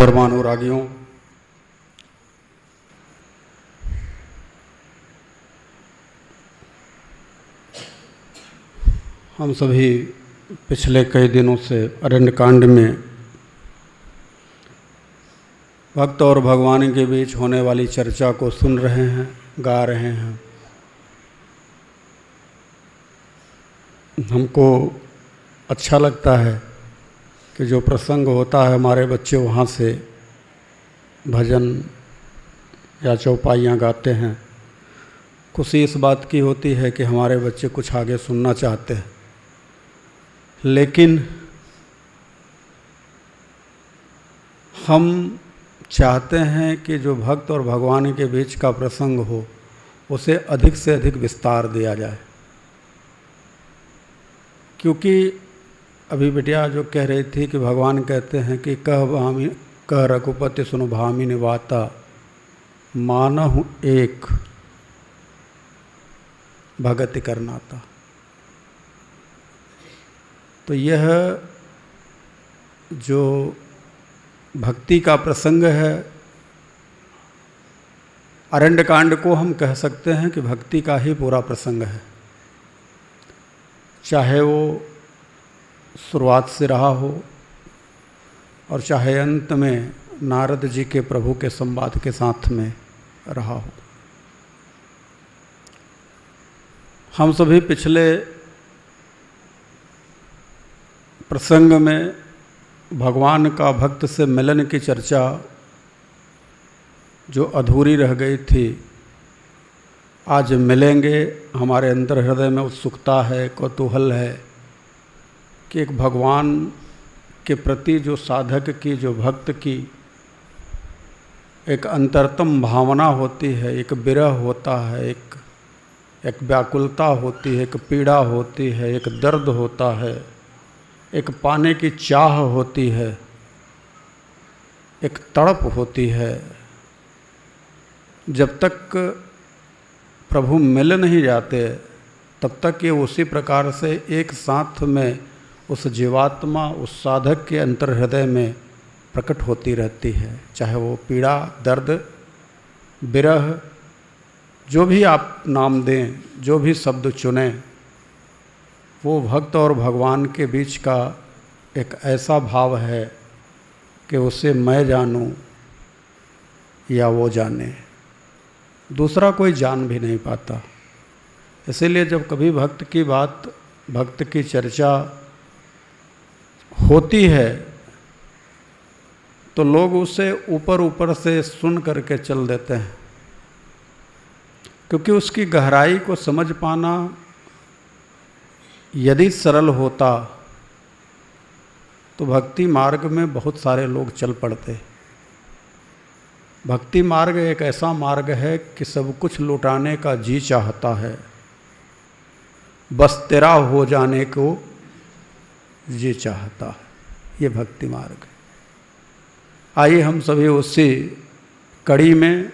धर्मानुरागियों, हम सभी पिछले कई दिनों से अरण्यकांड में भक्त और भगवान के बीच होने वाली चर्चा को सुन रहे हैं, गा रहे हैं। हमको अच्छा लगता है कि जो प्रसंग होता है हमारे बच्चे वहाँ से भजन या चौपाइयाँ गाते हैं। खुशी इस बात की होती है कि हमारे बच्चे कुछ आगे सुनना चाहते हैं, लेकिन हम चाहते हैं कि जो भक्त और भगवान के बीच का प्रसंग हो उसे अधिक से अधिक विस्तार दिया जाए। क्योंकि अभी बिटिया जो कह रही थी कि भगवान कहते हैं कि कह रघुपति सुनु भामिनी वाता मानहु एक भगति करनाता। तो यह जो भक्ति का प्रसंग है, अरण्यकांड को हम कह सकते हैं कि भक्ति का ही पूरा प्रसंग है। चाहे वो शुरुआत से रहा हो और चाहे अंत में नारद जी के प्रभु के संवाद के साथ में रहा हो। हम सभी पिछले प्रसंग में भगवान का भक्त से मिलन की चर्चा जो अधूरी रह गई थी, आज मिलेंगे। हमारे अंदर हृदय में उत्सुकता है, कौतूहल है कि एक भगवान के प्रति जो साधक की, जो भक्त की एक अंतरतम भावना होती है, एक विरह होता है, एक व्याकुलता होती है, एक पीड़ा होती है, एक दर्द होता है, एक पाने की चाह होती है, एक तड़प होती है। जब तक प्रभु मिल नहीं जाते तब तक ये उसी प्रकार से एक साथ में उस जीवात्मा, उस साधक के अंतर हृदय में प्रकट होती रहती है। चाहे वो पीड़ा, दर्द, विरह, जो भी आप नाम दें, जो भी शब्द चुनें, वो भक्त और भगवान के बीच का एक ऐसा भाव है कि उसे मैं जानूं या वो जाने, दूसरा कोई जान भी नहीं पाता। इसीलिए जब कभी भक्त की बात, भक्त की चर्चा होती है तो लोग उसे ऊपर ऊपर से सुन करके चल देते हैं, क्योंकि उसकी गहराई को समझ पाना यदि सरल होता तो भक्ति मार्ग में बहुत सारे लोग चल पड़ते। भक्ति मार्ग एक ऐसा मार्ग है कि सब कुछ लुटाने का जी चाहता है, बस तेरा हो जाने को जी चाहता है। ये भक्ति मार्ग है। आइए हम सभी उसी कड़ी में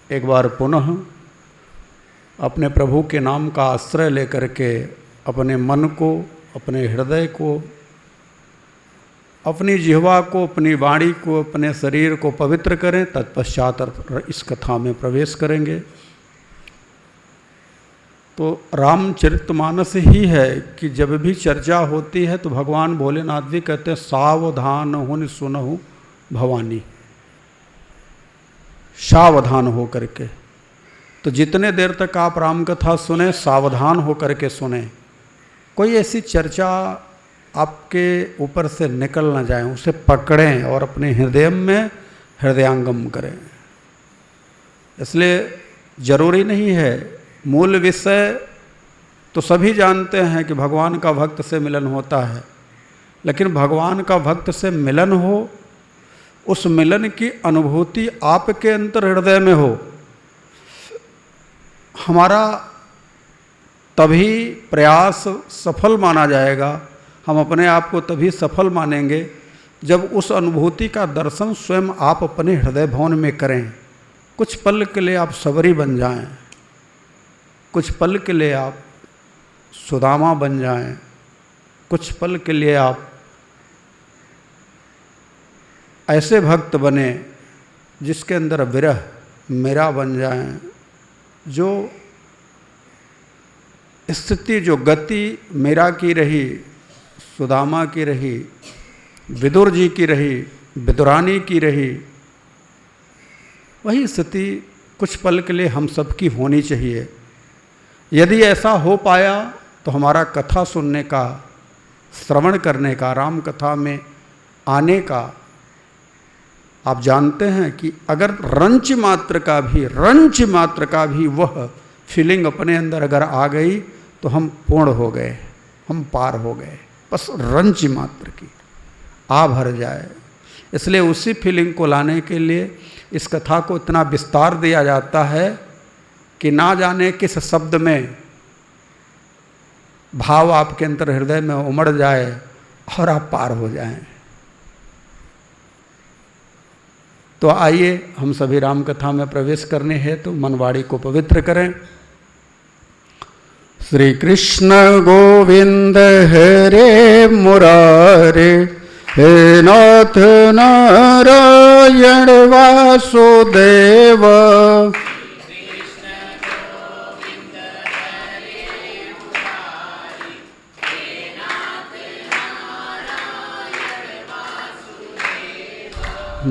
एक बार पुनः अपने प्रभु के नाम का आश्रय लेकर के अपने मन को, अपने हृदय को, अपनी जिह्वा को, अपनी वाणी को, अपने शरीर को पवित्र करें। तत्पश्चात इस कथा में प्रवेश करेंगे। तो रामचरितमानस ही है कि जब भी चर्चा होती है तो भगवान भोलेनाथ जी कहते हैं सावधान हुन सुनहु भवानी, सावधान हो करके। तो जितने देर तक आप राम कथा सुने, सावधान हो करके सुने। कोई ऐसी चर्चा आपके ऊपर से निकल ना जाए, उसे पकड़ें और अपने हृदय में हृदयांगम करें। इसलिए जरूरी नहीं है, मूल विषय तो सभी जानते हैं कि भगवान का भक्त से मिलन होता है, लेकिन भगवान का भक्त से मिलन हो, उस मिलन की अनुभूति आपके अंतर हृदय में हो, हमारा तभी प्रयास सफल माना जाएगा। हम अपने आप को तभी सफल मानेंगे जब उस अनुभूति का दर्शन स्वयं आप अपने हृदय भवन में करें। कुछ पल के लिए आप सबरी बन जाएं, कुछ पल के लिए आप सुदामा बन जाएं, कुछ पल के लिए आप ऐसे भक्त बने जिसके अंदर विरह मेरा बन जाए, जो स्थिति जो गति मेरा की रही, सुदामा की रही, विदुर जी की रही, विदुरानी की रही, वही स्थिति कुछ पल के लिए हम सबकी होनी चाहिए। यदि ऐसा हो पाया तो हमारा कथा सुनने का, श्रवण करने का, राम कथा में आने का, आप जानते हैं कि अगर रंच मात्र का भी वह फीलिंग अपने अंदर अगर आ गई तो हम पूर्ण हो गए, हम पार हो गए। बस रंच मात्र की आ भर जाए। इसलिए उसी फीलिंग को लाने के लिए इस कथा को इतना विस्तार दिया जाता है कि ना जाने किस शब्द में भाव आपके अंतर हृदय में उमड़ जाए और आप पार हो जाएं। तो आइए हम सभी राम कथा में प्रवेश करने हेतु मनवाड़ी को पवित्र करें। श्री कृष्ण गोविंद हरे मुरारे, हे नाथ नारायण वासुदेव।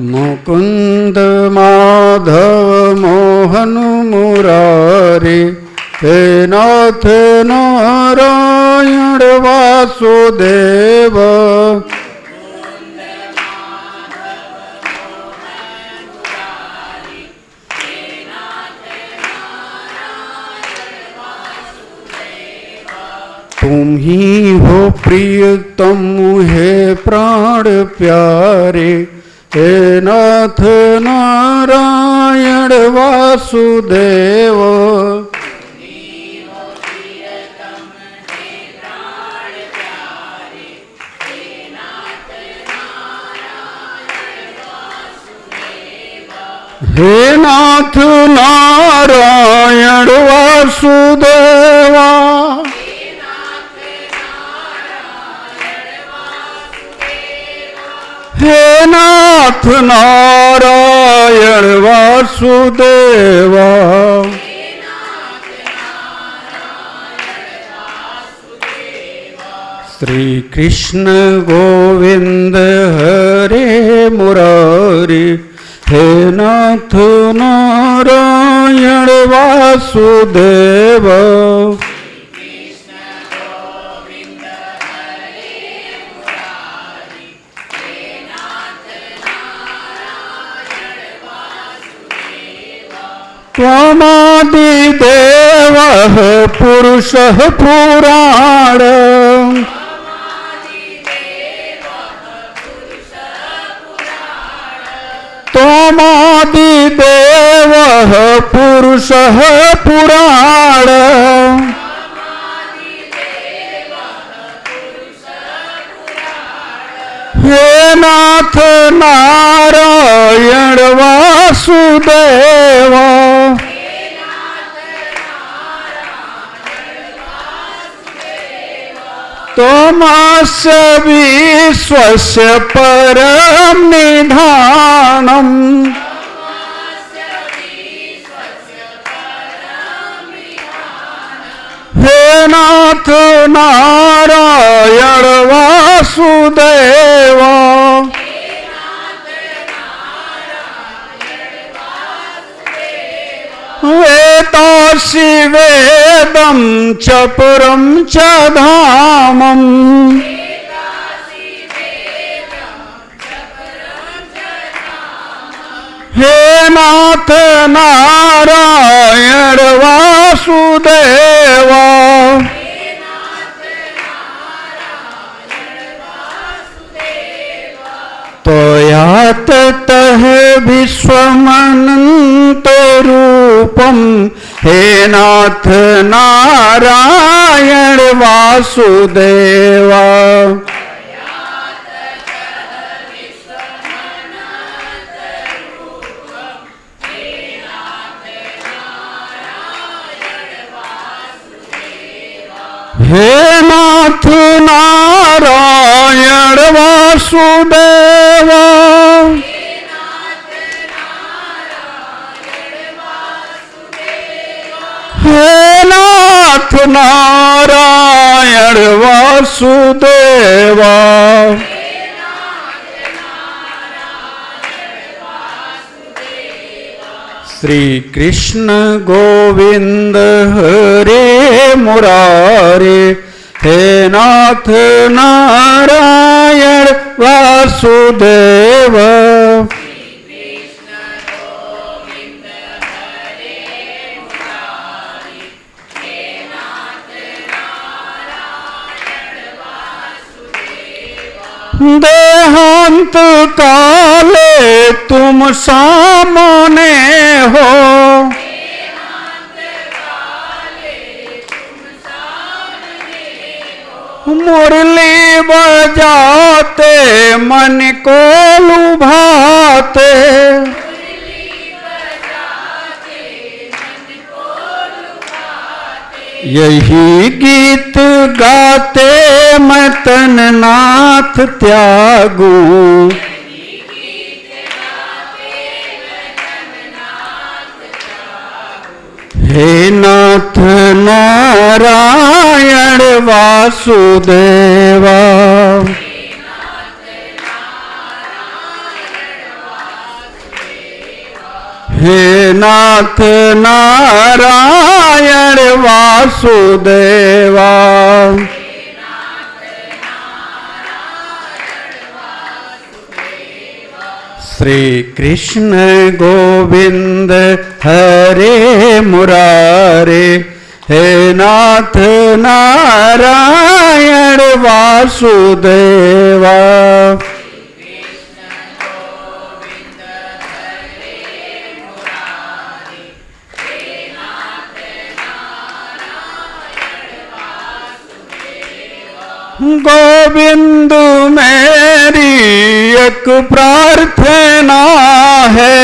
मुकुंद माधव मोहन मुरारे, हे नाथ नारायण वासुदेव। तुम ही हो प्रियतम हे प्राण प्यारे, हे नाथ नारायण वासुदेव। हे नाथ नारायण वासुदेवा। हे नाथ नारायण वासुदेवा। श्री कृष्ण गोविंद हरे मुरारी, हे नाथ नारायण वासुदेव। त्वमादिदेवः पुरुषः पुराण, त्वमादिदेवः पुरुषः पुराण। हे नाथ नारायण वासुदेवा। त्वमस्य विश्वस्य परं निधानम्, हे नाथ नारायण वासुदेवा। वेतासि वेदं च पुरं च धामम्, हे नाथ नारायण वासुदेवा। त्वया ततः विश्वमनन्त रूपं, हे नाथ नारायण वासुदेवा। हे नाथ नारायण वासुदेवा। हे नाथ नारायण वासुदेवा, श्री कृष्ण गोविंद हरे मुरारे, हे नाथ नारायण वासुदेव। देहांत काले तुम सामने हो, मुरली बजाते मन को लुभाते, यही गीत गाते मैं तन नाथ त्यागू, हे नाथ नारायण वासुदेवा। हे नाथ नारायण वासुदेवा। श्री कृष्ण गोविंद हरे मुरारे, हे नाथ नारायण वासुदेवा। गोविंद मेरी एक प्रार्थना है,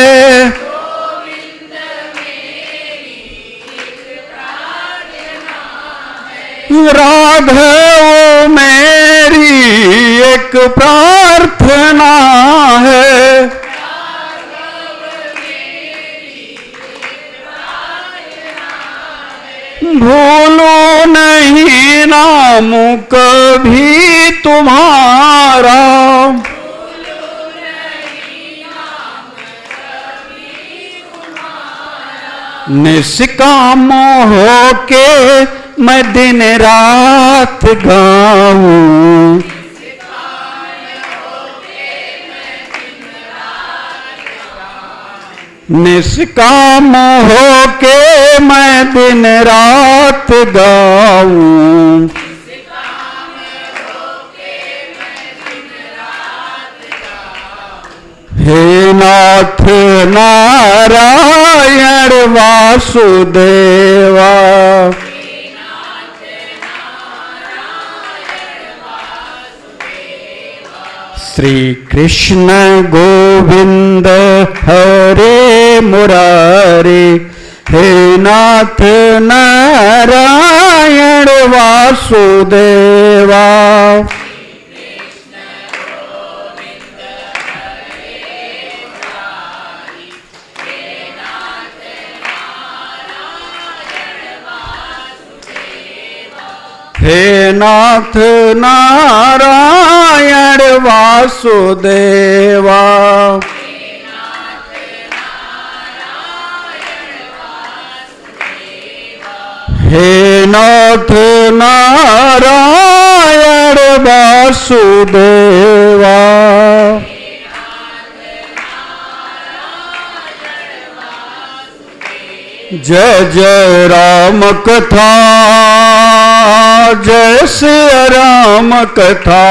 राघव मेरी एक प्रार्थना है, भूलो नहीं नाम कभी तुम्हारा, निष्काम होके मैं दिन रात गाऊं, निष्काम होके मैं दिन रात गाऊं, हे नाथ नारायण वासुदेवा। श्री कृष्ण गोविंद हरे मुरारे, हे नाथ नारायण वासुदेवा। हे नाथ नारायण वासुदेवा। हे नाथ नारायण वासुदेवा। जय जय राम कथा, जय श्री राम कथा,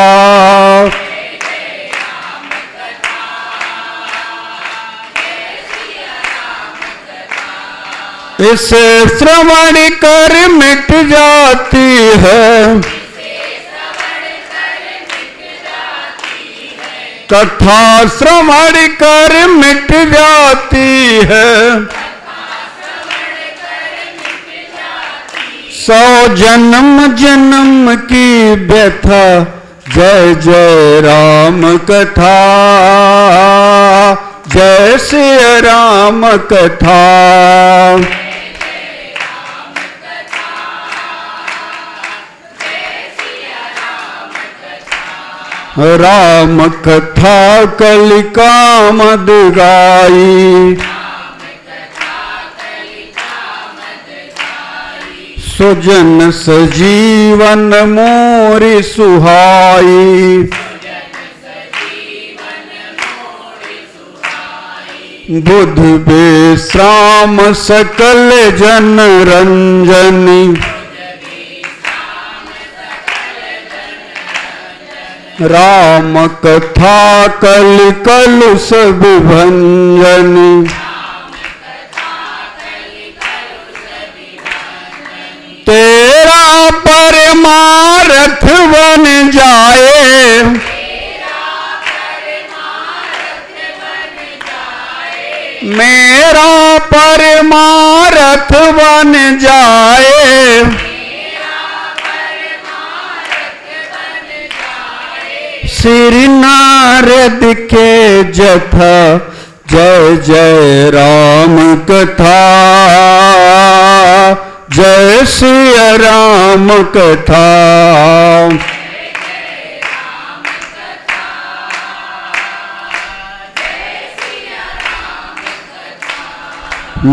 इसे श्रवण कर मिट जाती है, कथा श्रवण कर मिट जाती है, 100 जन्म जन्म की व्यथा, जय जय राम कथा, जय श्री राम कथा। राम कथा कलिका मद गाई, सुजन सजीवन मोरि सुहाई, बुध विश्राम सकल जन रंजनी, राम कथा कल कलुष विभंजनी, तेरा परमार्थ बन जाए, मेरा परमार्थ बन जाए, श्री नारद के जथा जय जय राम कथा, जय श्री राम कथा।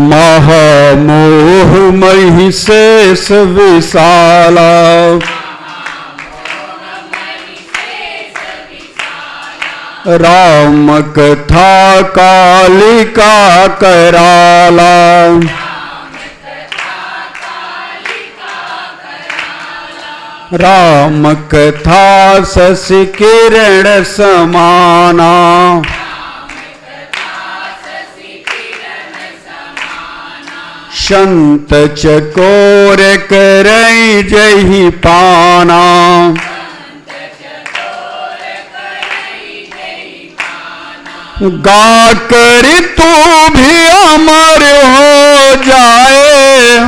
महामोह महिषेष विशाला, राम कथा कालिका कराला, राम कथा शशि किरण समाना, संत चकोर करई जही पाना, गा कर तू भी अमर हो जाए,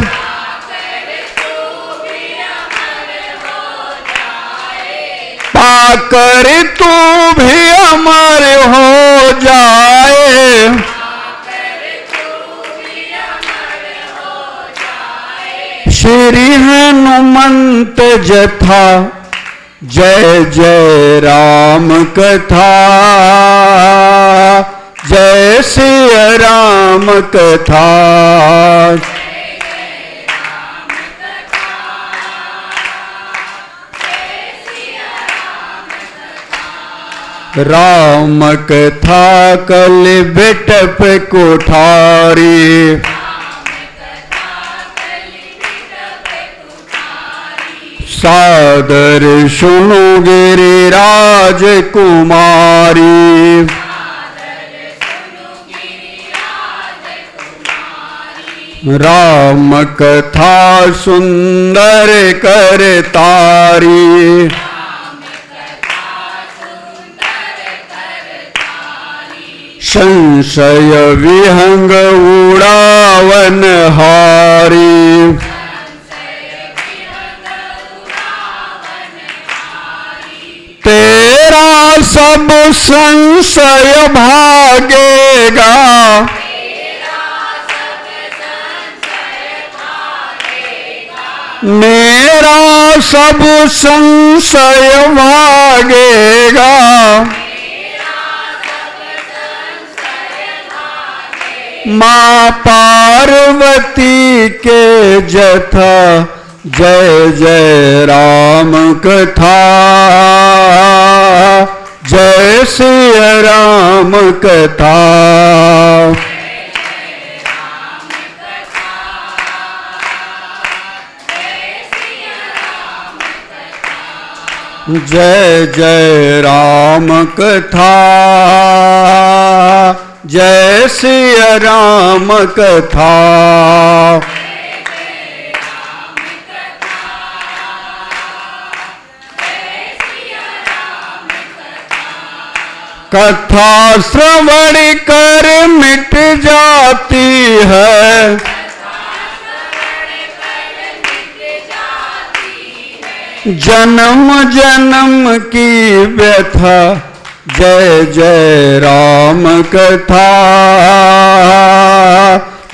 पाकर तू भी अमर हो जाए, श्री हनुमंत जथा जय जय राम कथा, जय श्री राम कथा। राम कथा कल बिटप कोठारी, सादर सुनो गिरिराज कुमारी, राम कथा सुंदर करतारी, संशय विहंग उड़ावन हारी, तेरा सब संशय भागेगा, मेरा सब संशय भागेगा, माँ पार्वती के जथा जय जय राम कथा, जय श्री राम कथा। जय जय राम कथा, जय श्री राम कथा। कथा श्रवण कर मिट जाती है, जन्म जन्म की व्यथा, जय जय राम कथा,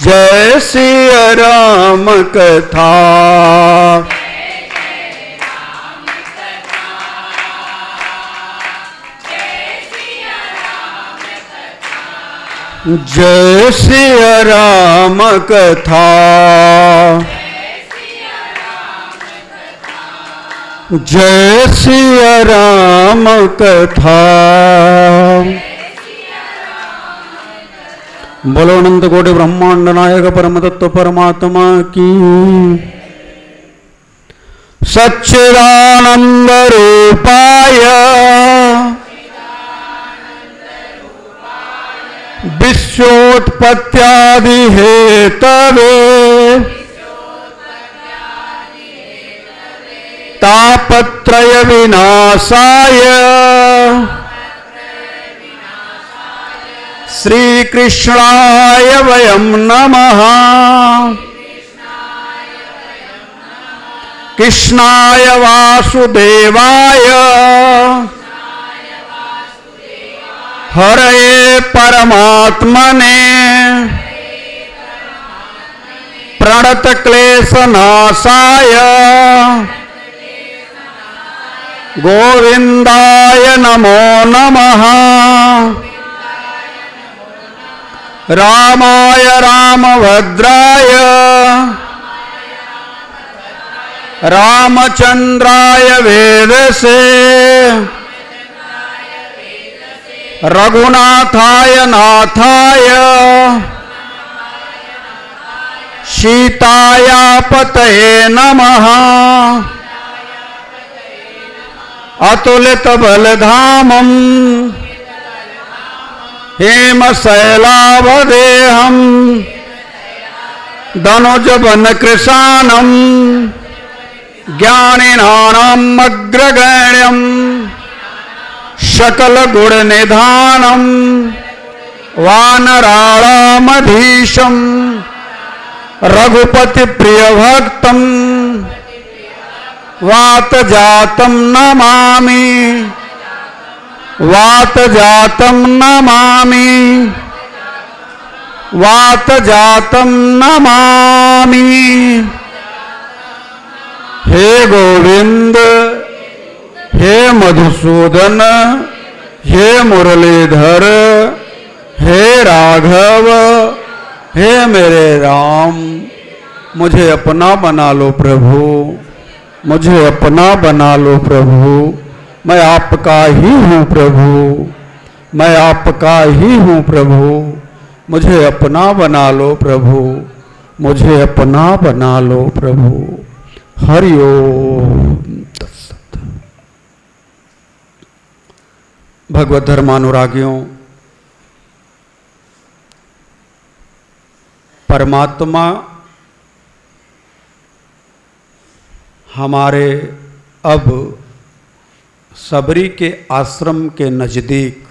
जय श्री राम कथा। जय सिया राम कथा, जय सिया राम कथा। बोलो अनंत कोटि ब्रह्मांड नायक परम तत्व परमात्मा की। सच्चिदानंद रूपाय विश्वोत्पत्त्यादि हेतवे तापत्रय विनाशाय श्री कृष्णाय वयं नमः। कृष्णाय वासुदेवाय हरये परमात्मने प्रणत क्लेशनाशाय गोविंदाय नमो नमः। रामाय रामभद्राय रामचंद्राय वेदसे रघुनाथाय नाथाय सीताया पतये नमः। अतुलित बलधामम् हेमशैलावदेहम् दनुजवन कृशानम् ज्ञानिनानाम् अग्रगण्यम् सकल गुण निधानम् वानराणामधीशम् रघुपति प्रिय भक्तम् वात जातम् नमामि, वात जातम् नमामि, वात जातम् नमामि। हे गोविंद, हे मधुसूदन, हे मुरलीधर, हे राघव, हे मेरे राम, मुझे अपना बना लो प्रभु, मुझे अपना बना लो प्रभु। मैं आपका ही हूँ प्रभु, मैं आपका ही हूँ प्रभु, मुझे अपना बना लो प्रभु, मुझे अपना बना लो प्रभु। हरि ओम तत्सत। भगवत धर्मानुरागियों, परमात्मा हमारे अब सबरी के आश्रम के नज़दीक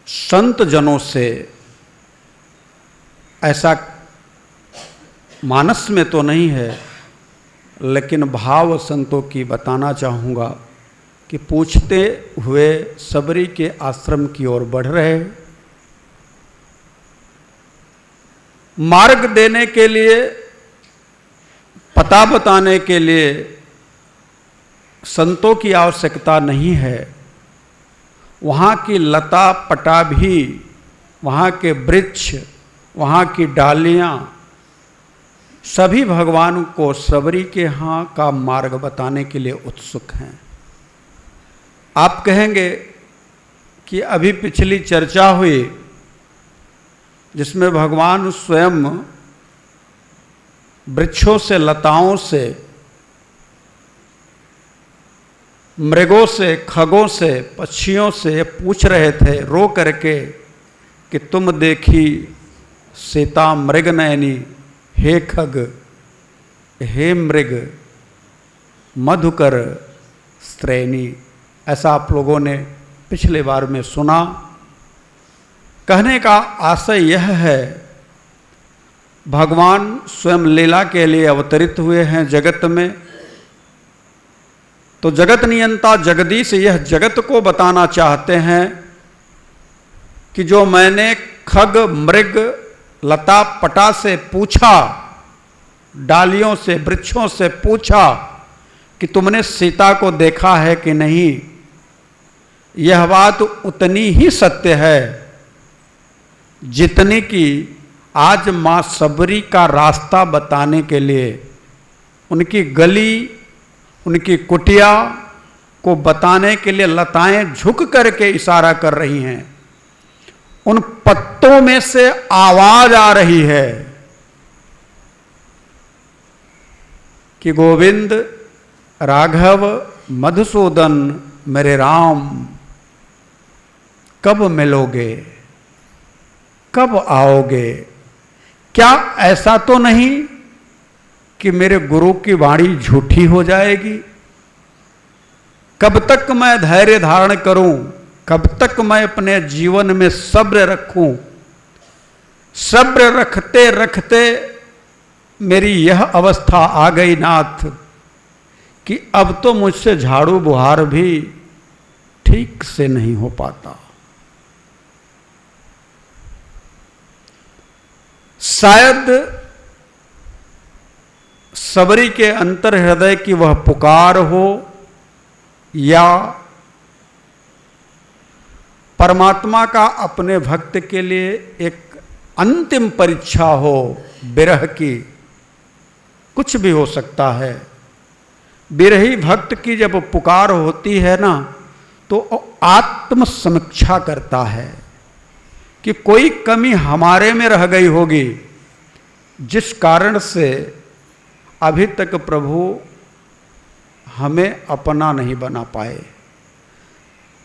संत जनों से, ऐसा मानस में तो नहीं है लेकिन भाव संतों की बताना चाहूँगा कि पूछते हुए सबरी के आश्रम की ओर बढ़ रहे, मार्ग देने के लिए, पता बताने के लिए संतों की आवश्यकता नहीं है। वहाँ की लता पटा भी, वहाँ के वृक्ष, वहाँ की डालियाँ सभी भगवान को सबरी के यहाँ का मार्ग बताने के लिए उत्सुक हैं। आप कहेंगे कि अभी पिछली चर्चा हुई जिसमें भगवान स्वयं वृक्षों से, लताओं से, मृगों से, खगों से, पक्षियों से पूछ रहे थे रो करके कि तुम देखी सीता मृग नयनी, हे खग, हे मृग, मधुकर स्त्रैणी। ऐसा आप लोगों ने पिछले बार में सुना। कहने का आशय यह है, भगवान स्वयं लीला के लिए अवतरित हुए हैं जगत में, तो जगत नियंता जगदीश यह जगत को बताना चाहते हैं कि जो मैंने खग, मृग, लता पटा से पूछा, डालियों से, वृक्षों से पूछा कि तुमने सीता को देखा है कि नहीं, यह बात उतनी ही सत्य है जितनी कि आज मां सबरी का रास्ता बताने के लिए उनकी गली, उनकी कुटिया को बताने के लिए लताएं झुक करके इशारा कर रही हैं। उन पत्तों में से आवाज आ रही है कि गोविंद, राघव, मधुसूदन, मेरे राम, कब मिलोगे, कब आओगे? क्या ऐसा तो नहीं कि मेरे गुरु की वाणी झूठी हो जाएगी? कब तक मैं धैर्य धारण करूं? कब तक मैं अपने जीवन में सब्र रखूं? सब्र रखते रखते मेरी यह अवस्था आ गई नाथ कि अब तो मुझसे झाड़ू बुहार भी ठीक से नहीं हो पाता। शायद सबरी के अंतर हृदय की वह पुकार हो या परमात्मा का अपने भक्त के लिए एक अंतिम परीक्षा हो विरह की, कुछ भी हो सकता है। विरही भक्त की जब पुकार होती है ना, तो आत्म समीक्षा करता है कि कोई कमी हमारे में रह गई होगी जिस कारण से अभी तक प्रभु हमें अपना नहीं बना पाए।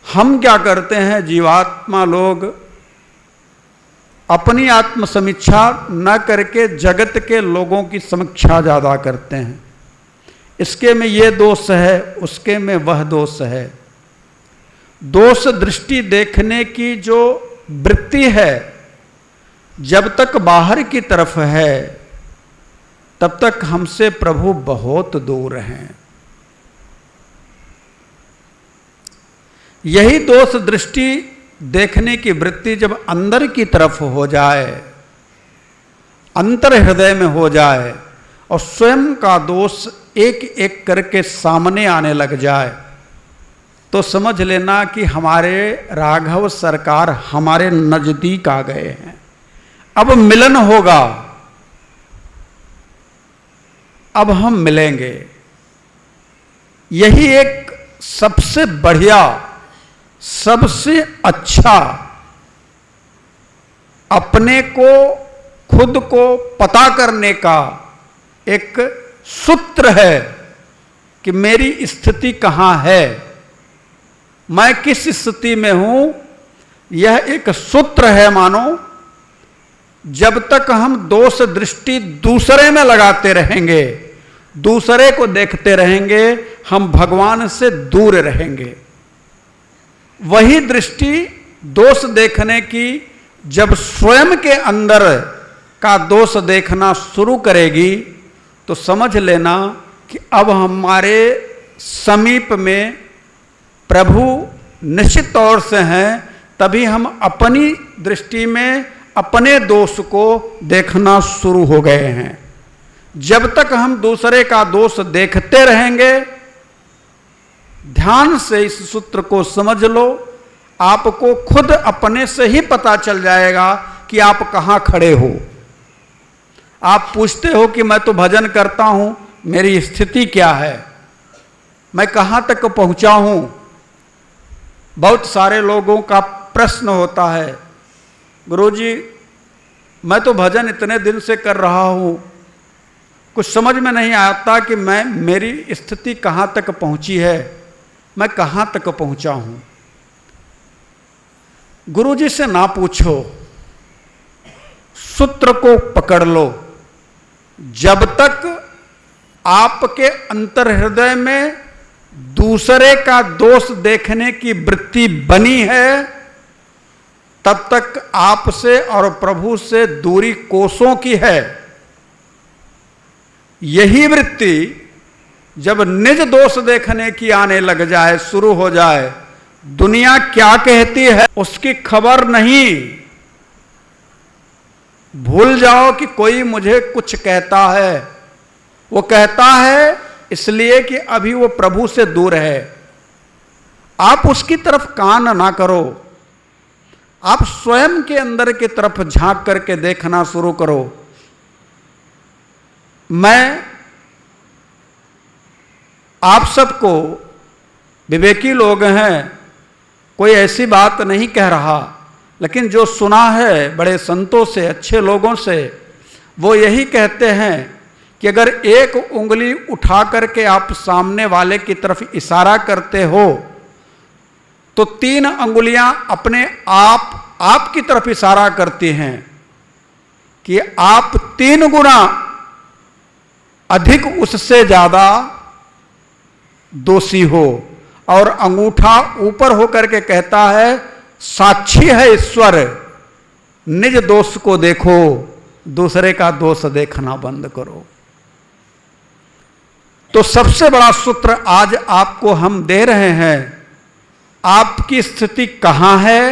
हम क्या करते हैं जीवात्मा लोग, अपनी आत्म समीक्षा न करके जगत के लोगों की समीक्षा ज़्यादा करते हैं। इसके में ये दोष है, उसके में वह दोष है। दोष दृष्टि देखने की जो वृत्ति है, जब तक बाहर की तरफ है तब तक हमसे प्रभु बहुत दूर हैं। यही दोष दृष्टि देखने की वृत्ति जब अंदर की तरफ हो जाए, अंतर हृदय में हो जाए और स्वयं का दोष एक एक करके सामने आने लग जाए, तो समझ लेना कि हमारे राघव सरकार हमारे नजदीक आ गए हैं। अब मिलन होगा, अब हम मिलेंगे। यही एक सबसे बढ़िया, सबसे अच्छा अपने को, खुद को पता करने का एक सूत्र है कि मेरी स्थिति कहां है, मैं किस स्थिति में हूं। यह एक सूत्र है मानो। जब तक हम दोष दृष्टि दूसरे में लगाते रहेंगे, दूसरे को देखते रहेंगे, हम भगवान से दूर रहेंगे। वही दृष्टि दोष देखने की जब स्वयं के अंदर का दोष देखना शुरू करेगी, तो समझ लेना कि अब हमारे समीप में प्रभु निश्चित तौर से हैं। तभी हम अपनी दृष्टि में अपने दोष को देखना शुरू हो गए हैं। जब तक हम दूसरे का दोष देखते रहेंगे, ध्यान से इस सूत्र को समझ लो, आपको खुद अपने से ही पता चल जाएगा कि आप कहां खड़े हो। आप पूछते हो कि मैं तो भजन करता हूं, मेरी स्थिति क्या है, मैं कहां तक पहुंचा हूं। बहुत सारे लोगों का प्रश्न होता है, गुरुजी मैं तो भजन इतने दिन से कर रहा हूं, कुछ समझ में नहीं आता कि मेरी स्थिति कहां तक पहुंची है, मैं कहां तक पहुंचा हूं। गुरुजी से ना पूछो, सूत्र को पकड़ लो। जब तक आपके अंतर हृदय में दूसरे का दोष देखने की वृत्ति बनी है, तब तक आपसे और प्रभु से दूरी कोसों की है। यही वृत्ति जब निज दोष देखने की आने लग जाए, शुरू हो जाए, दुनिया क्या कहती है उसकी खबर नहीं। भूल जाओ कि कोई मुझे कुछ कहता है। वो कहता है इसलिए कि अभी वो प्रभु से दूर है। आप उसकी तरफ कान ना करो, आप स्वयं के अंदर की तरफ झांक करके देखना शुरू करो। मैं आप सबको, विवेकी लोग हैं, कोई ऐसी बात नहीं कह रहा, लेकिन जो सुना है बड़े संतों से, अच्छे लोगों से, वो यही कहते हैं कि अगर एक उंगली उठा करके आप सामने वाले की तरफ इशारा करते हो तो 3 अंगुलियां अपने आप की तरफ इशारा करती हैं कि आप 3 गुना अधिक उससे ज्यादा दोषी हो। और अंगूठा ऊपर होकर के कहता है, साक्षी है ईश्वर, निज दोष को देखो, दूसरे का दोष देखना बंद करो। तो सबसे बड़ा सूत्र आज आपको हम दे रहे हैं। आपकी स्थिति कहां है,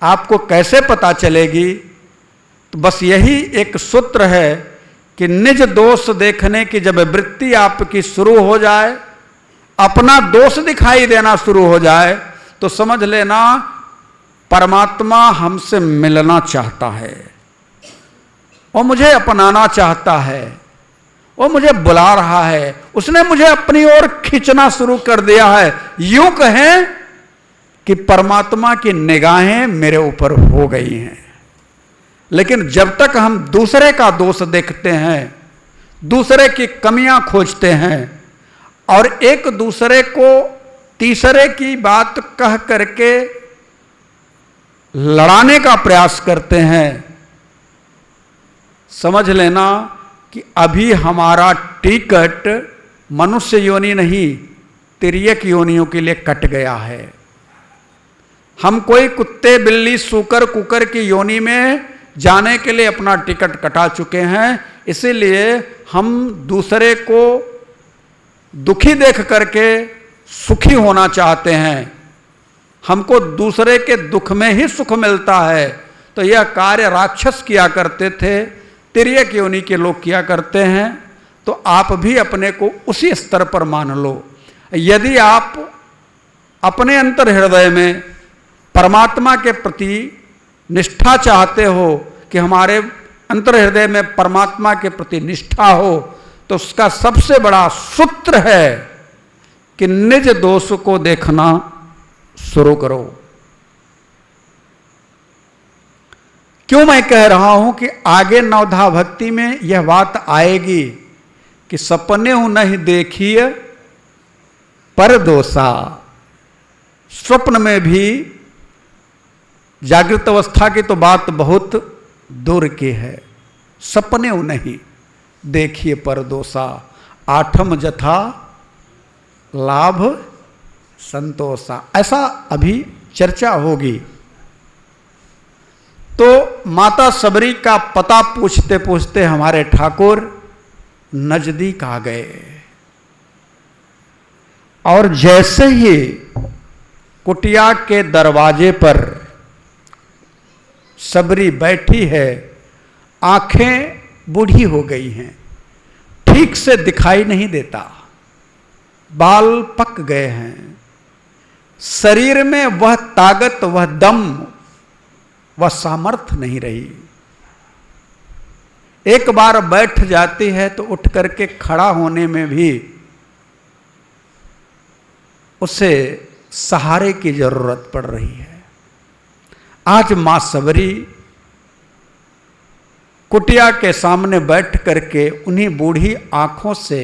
आपको कैसे पता चलेगी? तो बस यही एक सूत्र है कि निज दोष देखने की जब वृत्ति आपकी शुरू हो जाए, अपना दोष दिखाई देना शुरू हो जाए, तो समझ लेना परमात्मा हमसे मिलना चाहता है, वो मुझे अपनाना चाहता है, वो मुझे बुला रहा है, उसने मुझे अपनी ओर खींचना शुरू कर दिया है। यूं कहें कि परमात्मा की निगाहें मेरे ऊपर हो गई हैं। लेकिन जब तक हम दूसरे का दोष देखते हैं, दूसरे की कमियां खोजते हैं और एक दूसरे को तीसरे की बात कह करके लड़ाने का प्रयास करते हैं, समझ लेना कि अभी हमारा टिकट मनुष्य योनि नहीं, तिर्यक योनियों के लिए कट गया है। हम कोई कुत्ते, बिल्ली, सूकर, कुकर की योनि में जाने के लिए अपना टिकट कटा चुके हैं। इसीलिए हम दूसरे को दुखी देख करके सुखी होना चाहते हैं। हमको दूसरे के दुख में ही सुख मिलता है। तो यह कार्य राक्षस किया करते थे, तिर्यक योनि के लोग किया करते हैं। तो आप भी अपने को उसी स्तर पर मान लो। यदि आप अपने अंतर हृदय में परमात्मा के प्रति निष्ठा चाहते हो कि हमारे अंतर हृदय में परमात्मा के प्रति निष्ठा हो, तो उसका सबसे बड़ा सूत्र है कि निज दोष को देखना शुरू करो। क्यों मैं कह रहा हूं कि आगे नवधा भक्ति में यह बात आएगी कि सपने हूं नहीं देखिए पर दोषा। स्वप्न में भी जागृत अवस्था की तो बात बहुत दूर की है, सपने हूं नहीं देखिए पर दोषा। आठम जथा लाभ संतोषा, ऐसा अभी चर्चा होगी। तो माता सबरी का पता पूछते पूछते हमारे ठाकुर नजदीक आ गए और जैसे ही कुटिया के दरवाजे पर सबरी बैठी है, आंखें बूढ़ी हो गई हैं, ठीक से दिखाई नहीं देता, बाल पक गए हैं, शरीर में वह ताकत, वह दम, वह सामर्थ्य नहीं रही। एक बार बैठ जाती है तो उठ करके खड़ा होने में भी उसे सहारे की जरूरत पड़ रही है। आज मां सबरी कुटिया के सामने बैठ करके उन्हीं बूढ़ी आंखों से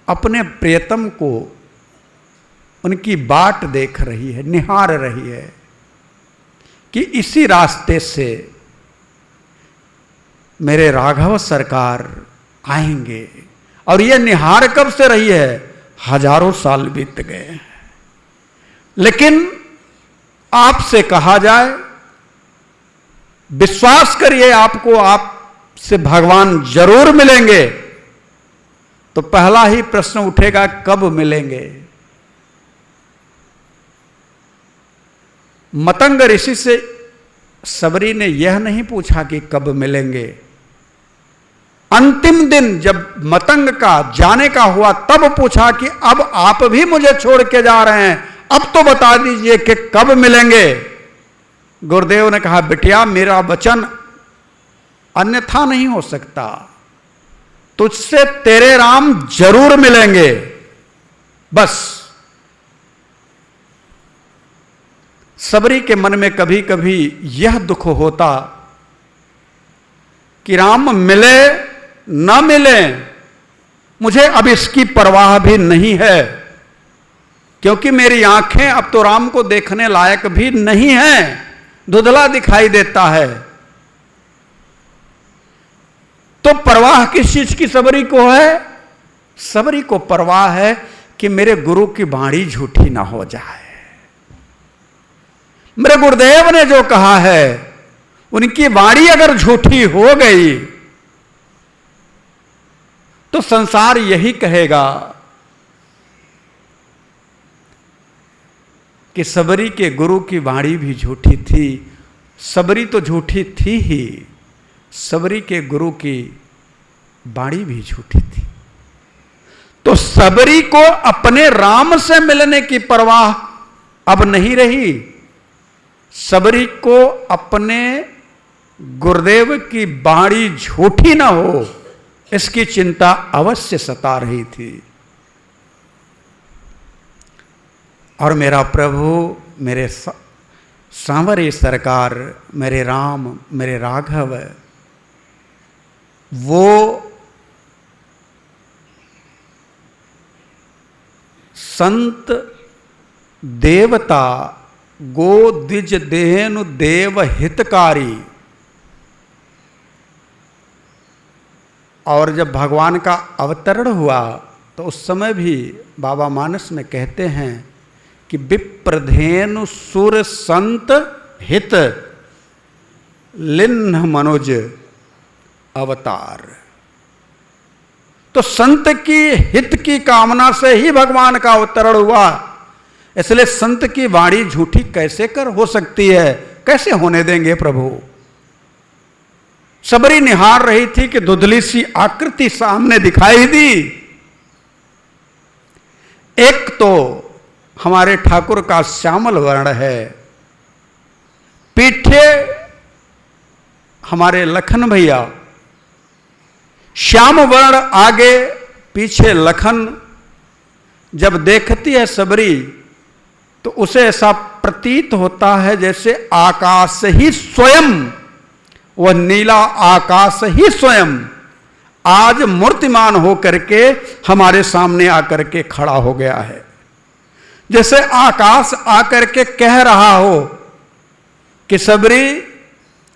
अपने प्रियतम को, उनकी बाट देख रही है, निहार रही है कि इसी रास्ते से मेरे राघव सरकार आएंगे। और यह निहार कब से रही है? हजारों साल बीत गए। लेकिन आपसे कहा जाए, विश्वास करिए आपको आपसे भगवान जरूर मिलेंगे, तो पहला ही प्रश्न उठेगा, कब मिलेंगे? मतंग ऋषि से सबरी ने यह नहीं पूछा कि कब मिलेंगे। अंतिम दिन जब मतंग का जाने का हुआ तब पूछा कि अब आप भी मुझे छोड़ के जा रहे हैं, अब तो बता दीजिए कि कब मिलेंगे। गुरुदेव ने कहा, बिटिया मेरा वचन अन्यथा नहीं हो सकता, तुझसे तेरे राम जरूर मिलेंगे। बस सबरी के मन में कभी कभी यह दुख होता कि राम मिले न मिले, मुझे अब इसकी परवाह भी नहीं है, क्योंकि मेरी आंखें अब तो राम को देखने लायक भी नहीं हैं, धुंधला दिखाई देता है। तो परवाह किस चीज की सबरी को है? सबरी को परवाह है कि मेरे गुरु की वाणी झूठी ना हो जाए। मेरे गुरुदेव ने जो कहा है, उनकी वाणी अगर झूठी हो गई तो संसार यही कहेगा कि सबरी के गुरु की वाणी भी झूठी थी। सबरी तो झूठी थी ही, सबरी के गुरु की वाणी भी झूठी थी। तो सबरी को अपने राम से मिलने की परवाह अब नहीं रही, सबरी को अपने गुरुदेव की वाणी झूठी ना हो इसकी चिंता अवश्य सता रही थी। और मेरा प्रभु, मेरे सांवरे सरकार, मेरे राम, मेरे राघव, वो संत देवता गो द्विज देहनु देव हितकारी। और जब भगवान का अवतरण हुआ तो उस समय भी बाबा मानस में कहते हैं कि विप्रधेनु सुर संत हित लिन्ह मनुज अवतार। तो संत की हित की कामना से ही भगवान का अवतरण हुआ, इसलिए संत की वाणी झूठी कैसे कर हो सकती है? कैसे होने देंगे प्रभु? सबरी निहार रही थी कि धुंधली सी आकृति सामने दिखाई दी। एक तो हमारे ठाकुर का श्यामल वर्ण है, पीछे हमारे लखन भैया, श्याम वर्ण आगे, पीछे लखन। जब देखती है सबरी तो उसे ऐसा प्रतीत होता है जैसे आकाश ही स्वयं, वह नीला आकाश ही स्वयं आज मूर्तिमान होकर के हमारे सामने आकर के खड़ा हो गया है। जैसे आकाश आकर के कह रहा हो कि सबरी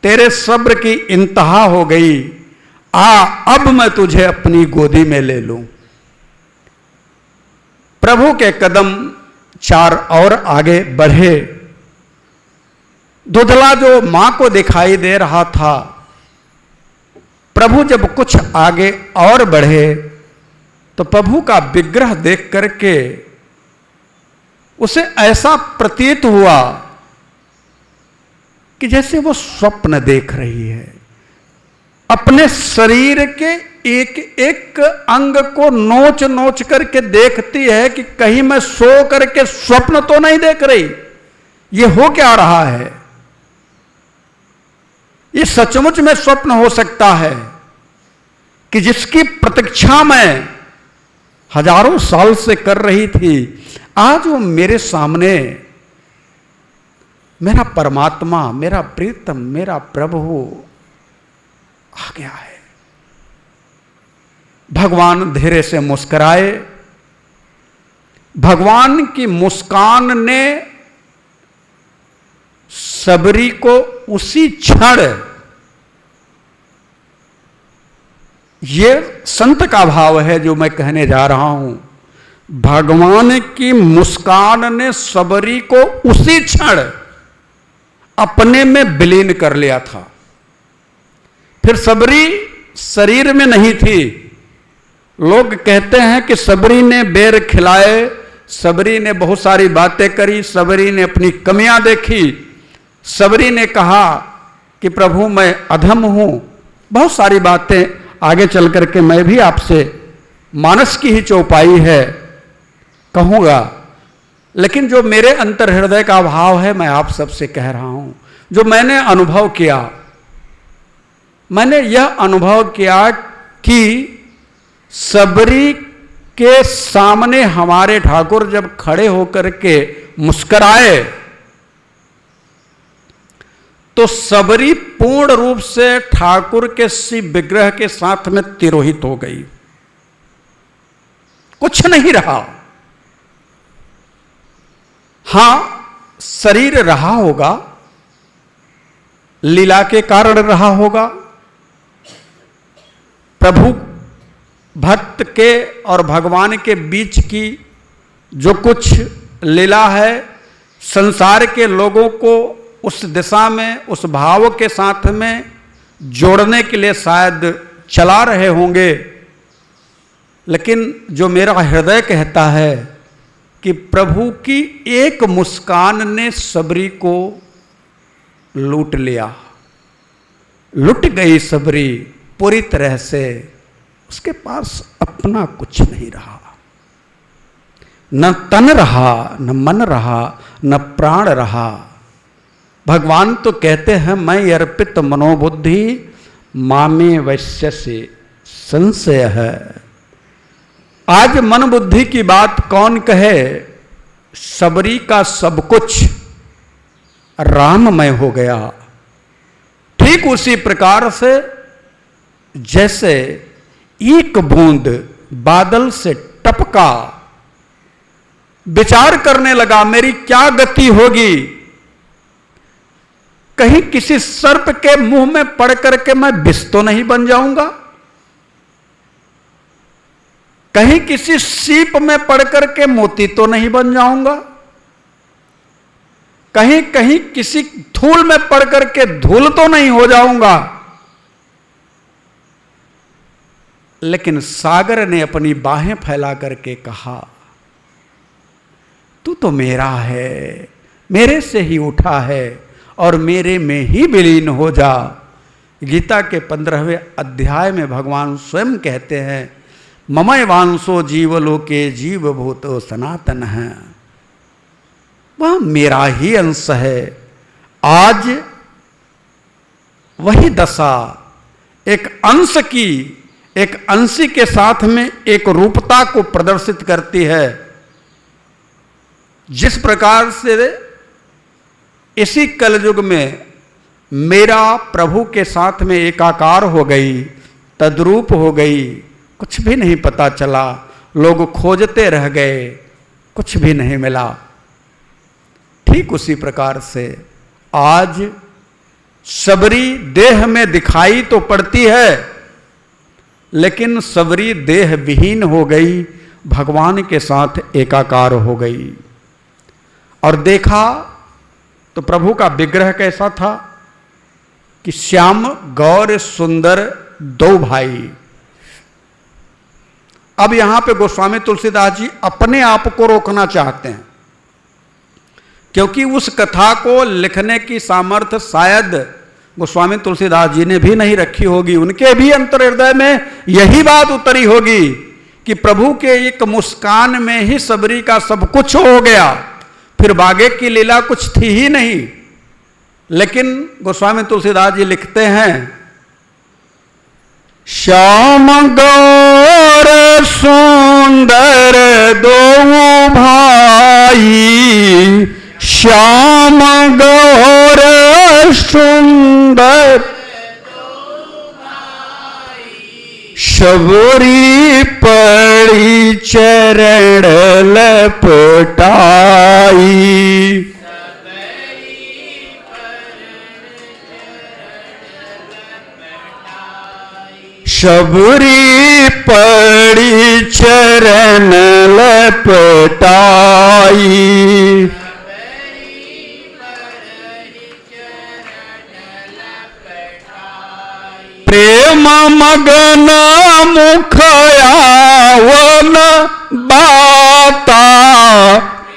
तेरे सब्र की इंतहा हो गई, आ अब मैं तुझे अपनी गोदी में ले लूं। प्रभु के कदम चार और आगे बढ़े। धुंधला जो मां को दिखाई दे रहा था, प्रभु जब कुछ आगे और बढ़े तो प्रभु का विग्रह देख करके उसे ऐसा प्रतीत हुआ कि जैसे वो स्वप्न देख रही है। अपने शरीर के एक एक अंग को नोच नोच करके देखती है कि कहीं मैं सो करके स्वप्न तो नहीं देख रही, ये हो क्या रहा है? ये सचमुच में स्वप्न हो सकता है कि जिसकी प्रतीक्षा मैं हजारों साल से कर रही थी, आज वो मेरे सामने मेरा परमात्मा, मेरा प्रीतम, मेरा प्रभु आ गया है। भगवान धीरे से मुस्कुराए। भगवान की मुस्कान ने सबरी को उसी क्षण, ये संत का भाव है जो मैं कहने जा रहा हूं, भगवान की मुस्कान ने सबरी को उसी क्षण अपने में विलीन कर लिया था। फिर सबरी शरीर में नहीं थी। लोग कहते हैं कि सबरी ने बेर खिलाए, सबरी ने बहुत सारी बातें करी, सबरी ने अपनी कमियां देखी, सबरी ने कहा कि प्रभु मैं अधम हूं। बहुत सारी बातें आगे चल करके मैं भी आपसे मानस की ही चौपाई है कहूंगा। लेकिन जो मेरे अंतर हृदय का भाव है, मैं आप सबसे कह रहा हूं, जो मैंने अनुभव किया, मैंने यह अनुभव किया कि सबरी के सामने हमारे ठाकुर जब खड़े होकर के मुस्कुराए तो सबरी पूर्ण रूप से ठाकुर के शिव विग्रह के साथ में तिरोहित हो गई, कुछ नहीं रहा। हां, शरीर रहा होगा, लीला के कारण रहा होगा, प्रभु भक्त के और भगवान के बीच की जो कुछ लीला है, संसार के लोगों को उस दिशा में, उस भाव के साथ में जोड़ने के लिए शायद चला रहे होंगे। लेकिन जो मेरा हृदय कहता है कि प्रभु की एक मुस्कान ने सबरी को लूट लिया, लुट गई सबरी पूरी तरह से। उसके पास अपना कुछ नहीं रहा, न तन रहा, न मन रहा, न प्राण रहा। भगवान तो कहते हैं, मैं अर्पित मनोबुद्धि मामे वैश्य से संशय है। आज मन बुद्धि की बात कौन कहे, सबरी का सब कुछ राममय हो गया। ठीक उसी प्रकार से जैसे एक बूंद बादल से टपका, विचार करने लगा मेरी क्या गति होगी, कहीं किसी सर्प के मुंह में पड़ करके मैं विष तो नहीं बन जाऊंगा, कहीं किसी सीप में पड़ करके मोती तो नहीं बन जाऊंगा, कहीं कहीं किसी धूल में पड़ करके धूल तो नहीं हो जाऊंगा। लेकिन सागर ने अपनी बाहें फैला करके कहा, तू तो मेरा है, मेरे से ही उठा है और मेरे में ही विलीन हो जा। गीता के 15वें अध्याय में भगवान स्वयं कहते हैं, ममय वांसो जीवलोके जीवभूतो सनातन है, वह मेरा ही अंश है। आज वही दशा एक अंश की, एक अंशी के साथ में एक रूपता को प्रदर्शित करती है। जिस प्रकार से इसी कलयुग में मेरा प्रभु के साथ में एकाकार हो गई, तद्रूप हो गई, कुछ भी नहीं पता चला, लोग खोजते रह गए, कुछ भी नहीं मिला। ठीक उसी प्रकार से आज सबरी देह में दिखाई तो पड़ती है, लेकिन सबरी देह विहीन हो गई, भगवान के साथ एकाकार हो गई। और देखा तो प्रभु का विग्रह कैसा था कि श्याम गौर सुंदर दो भाई। अब यहां पे गोस्वामी तुलसीदास जी अपने आप को रोकना चाहते हैं, क्योंकि उस कथा को लिखने की सामर्थ्य शायद गोस्वामी तुलसीदास जी ने भी नहीं रखी होगी। उनके भी अंतर हृदय में यही बात उतरी होगी कि प्रभु के एक मुस्कान में ही सबरी का सब कुछ हो गया, फिर बागे की लीला कुछ थी ही नहीं। लेकिन गोस्वामी तुलसीदास जी लिखते हैं, श्याम गौर सुंदर दो भाई, श्याम गौर सुंदर सबरी पड़ी चरण लपटाई, सबरी पड़ी चरण लपटाई, प्रेम मगन मुख आवल बाता,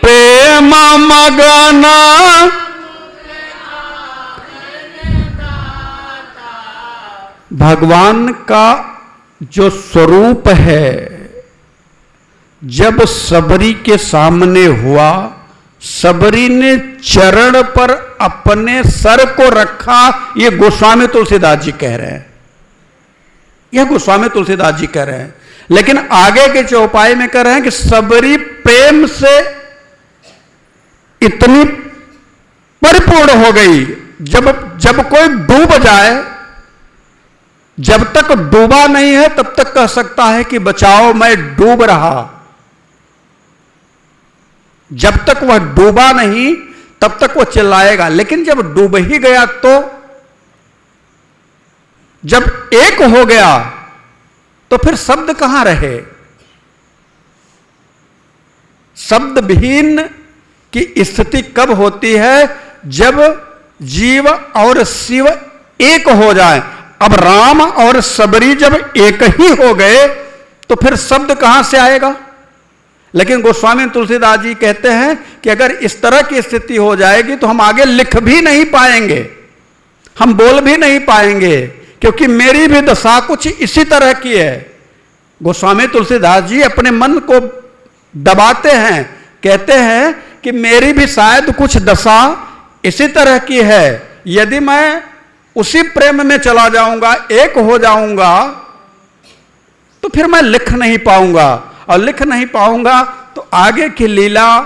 प्रेम मगन भगवान का जो स्वरूप है जब सबरी के सामने हुआ सबरी ने चरण पर अपने सर को रखा, ये गोस्वामी तुलसीदास जी कह रहे हैं, यह गोस्वामी तुलसीदास जी कह रहे हैं। लेकिन आगे के चौपाई में कह रहे हैं कि सबरी प्रेम से इतनी परिपूर्ण हो गई, जब कोई डूब जाए, जब तक डूबा नहीं है तब तक कह सकता है कि बचाओ मैं डूब रहा, जब तक वह डूबा नहीं तब तक वह चिल्लाएगा। लेकिन जब डूब ही गया, तो जब एक हो गया तो फिर शब्द कहां रहे? शब्द विहीन की स्थिति कब होती है? जब जीव और शिव एक हो जाए। अब राम और सबरी जब एक ही हो गए तो फिर शब्द कहां से आएगा? लेकिन गोस्वामी तुलसीदास जी कहते हैं कि अगर इस तरह की स्थिति हो जाएगी तो हम आगे लिख भी नहीं पाएंगे, हम बोल भी नहीं पाएंगे, क्योंकि मेरी भी दशा कुछ इसी तरह की है। गोस्वामी तुलसीदास जी अपने मन को दबाते हैं, कहते हैं कि मेरी भी शायद कुछ दशा इसी तरह की है। यदि मैं उसी प्रेम में चला जाऊंगा, एक हो जाऊंगा, तो फिर मैं लिख नहीं पाऊंगा, और लिख नहीं पाऊंगा तो आगे की लीला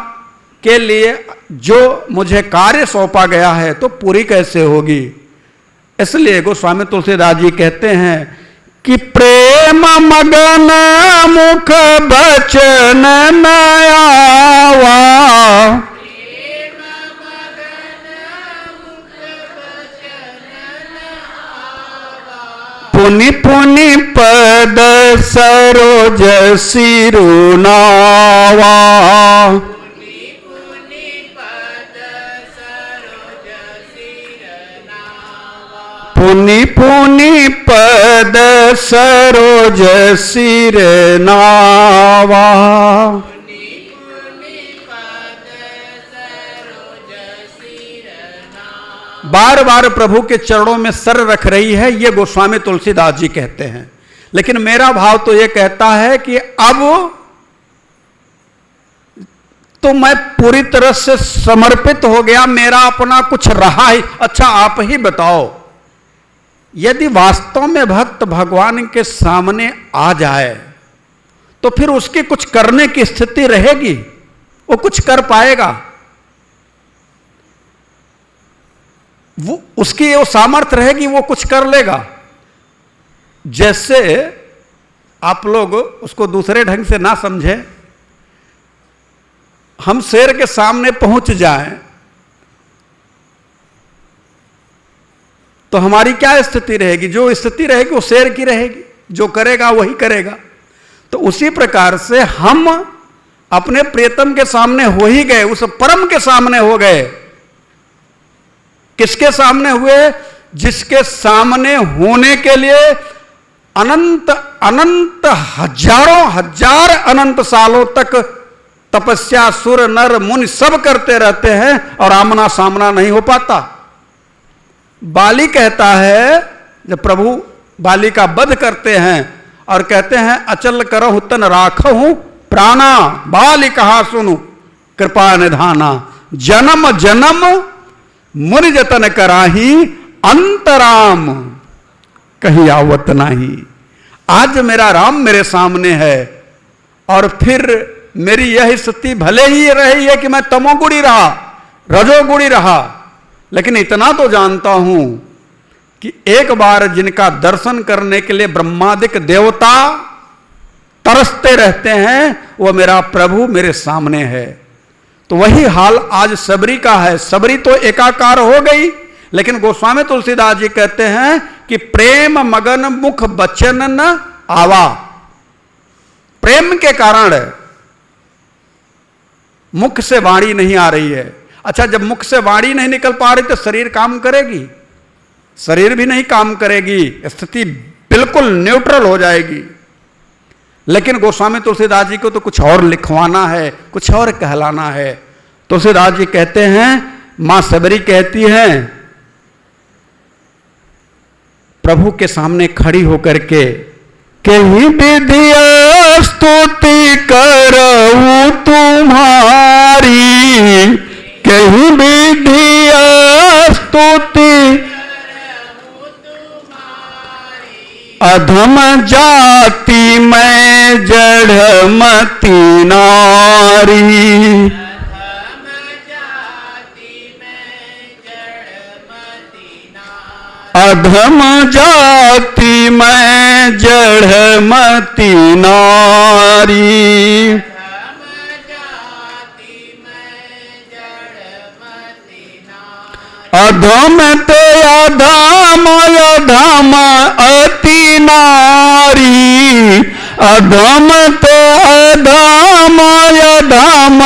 के लिए जो मुझे कार्य सौंपा गया है तो पूरी कैसे होगी। इसलिए गोस्वामी तुलसीदास जी कहते हैं कि प्रेम मगन मुख बचन न आवा, पुनि पुनि पद सरोज सिरुनावा, पुनि पुनि पद सरोज सिरनावा। बार बार प्रभु के चरणों में सर रख रही है, ये गोस्वामी तुलसीदास जी कहते हैं। लेकिन मेरा भाव तो ये कहता है कि अब तो मैं पूरी तरह से समर्पित हो गया, मेरा अपना कुछ रहा ही। अच्छा आप ही बताओ, यदि वास्तव में भक्त भगवान के सामने आ जाए तो फिर उसकी कुछ करने की स्थिति रहेगी? वो कुछ कर पाएगा? वो उसकी वो सामर्थ्य रहेगी, वो कुछ कर लेगा? जैसे आप लोग उसको दूसरे ढंग से ना समझे, हम शेर के सामने पहुंच जाएं तो हमारी क्या स्थिति रहेगी? जो स्थिति रहेगी वो शेर की रहेगी, जो करेगा वही करेगा। तो उसी प्रकार से हम अपने प्रियतम के सामने हो ही गए, उस परम के सामने हो गए। किसके सामने हुए? जिसके सामने होने के लिए अनंत अनंत हजारों हजार अनंत सालों तक तपस्या सुर नर मुनि सब करते रहते हैं और आमना सामना नहीं हो पाता। बाली कहता है, जब प्रभु बाली का वध करते हैं और कहते हैं अचल करहु तन राखहु प्राणा, बाली कहा सुनु कृपा निधाना, जन्म जन्म मुनि जतन कराही अंतराम कहीं आवत नाही। आज मेरा राम मेरे सामने है और फिर मेरी यह स्थिति भले ही रही है कि मैं तमोगुणी रहा, रजोगुणी रहा, लेकिन इतना तो जानता हूं कि एक बार जिनका दर्शन करने के लिए ब्रह्मादिक देवता तरसते रहते हैं, वह मेरा प्रभु मेरे सामने है। तो वही हाल आज सबरी का है। सबरी तो एकाकार हो गई, लेकिन गोस्वामी तुलसीदास जी कहते हैं कि प्रेम मगन मुख बचन न आवा। प्रेम के कारण मुख से वाणी नहीं आ रही है। अच्छा, जब मुख से वाणी नहीं निकल पा रही तो शरीर काम करेगी? शरीर भी नहीं काम करेगी, स्थिति बिल्कुल न्यूट्रल हो जाएगी। लेकिन गोस्वामी तुलसीदास जी को तो कुछ और लिखवाना है, कुछ और कहलाना है। तुलसीदास जी कहते हैं, मां सबरी कहती हैं प्रभु के सामने खड़ी होकर के, कहीं विधिया स्तुति करऊं तुम्हारी, कहीं विधिया स्तुति अधम जाति में जड़मती नारी। अधम जाति में जड़मती नारी। अधम ते अधम अधम अति नारी। अधम ते अधम अधम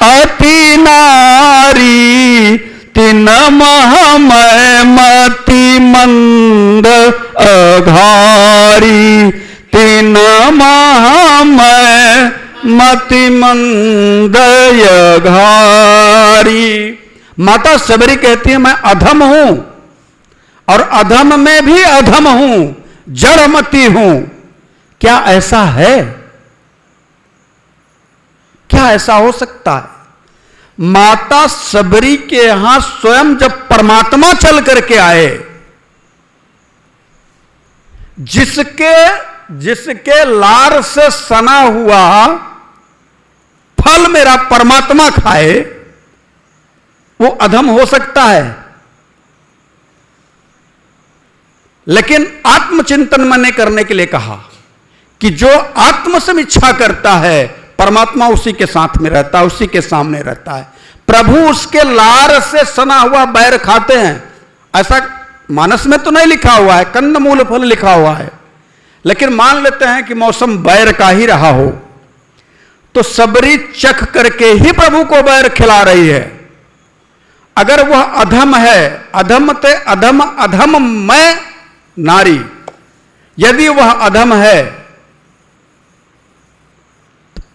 अति नारी। तीन महमय मति मंद अघारी। तीन महमय मति मंद अघारी। माता सबरी कहती है मैं अधम हूं और अधम में भी अधम हूं, जड़मती हूं। क्या ऐसा है? क्या ऐसा हो सकता है? माता सबरी के यहां स्वयं जब परमात्मा चल करके आए, जिसके लार से सना हुआ फल मेरा परमात्मा खाए, वो अधम हो सकता है? लेकिन आत्मचिंतन मैंने करने के लिए कहा कि जो आत्मसमीक्षा करता है, परमात्मा उसी के साथ में रहता है, उसी के सामने रहता है। प्रभु उसके लार से सना हुआ बैर खाते हैं, ऐसा मानस में तो नहीं लिखा हुआ है, कंद मूल फल लिखा हुआ है, लेकिन मान लेते हैं कि मौसम बैर का ही रहा हो, तो सबरी चख करके ही प्रभु को बैर खिला रही है। अगर वह अधम है, अधम ते अधम अधम मैं नारी, यदि वह अधम है,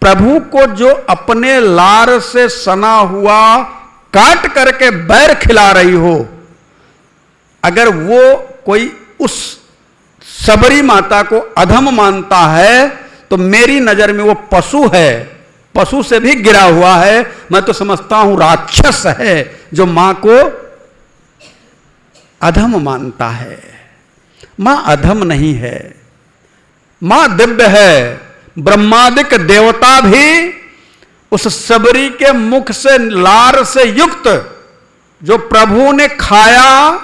प्रभु को जो अपने लार से सना हुआ काट करके बैर खिला रही हो, अगर वो कोई उस सबरी माता को अधम मानता है, तो मेरी नजर में वो पशु है, पशु से भी गिरा हुआ है। मैं तो समझता हूं राक्षस है जो मां को अधम मानता है। मां अधम नहीं है, मां दिव्य है। ब्रह्मादिक देवता भी उस सबरी के मुख से लार से युक्त जो प्रभु ने खाया,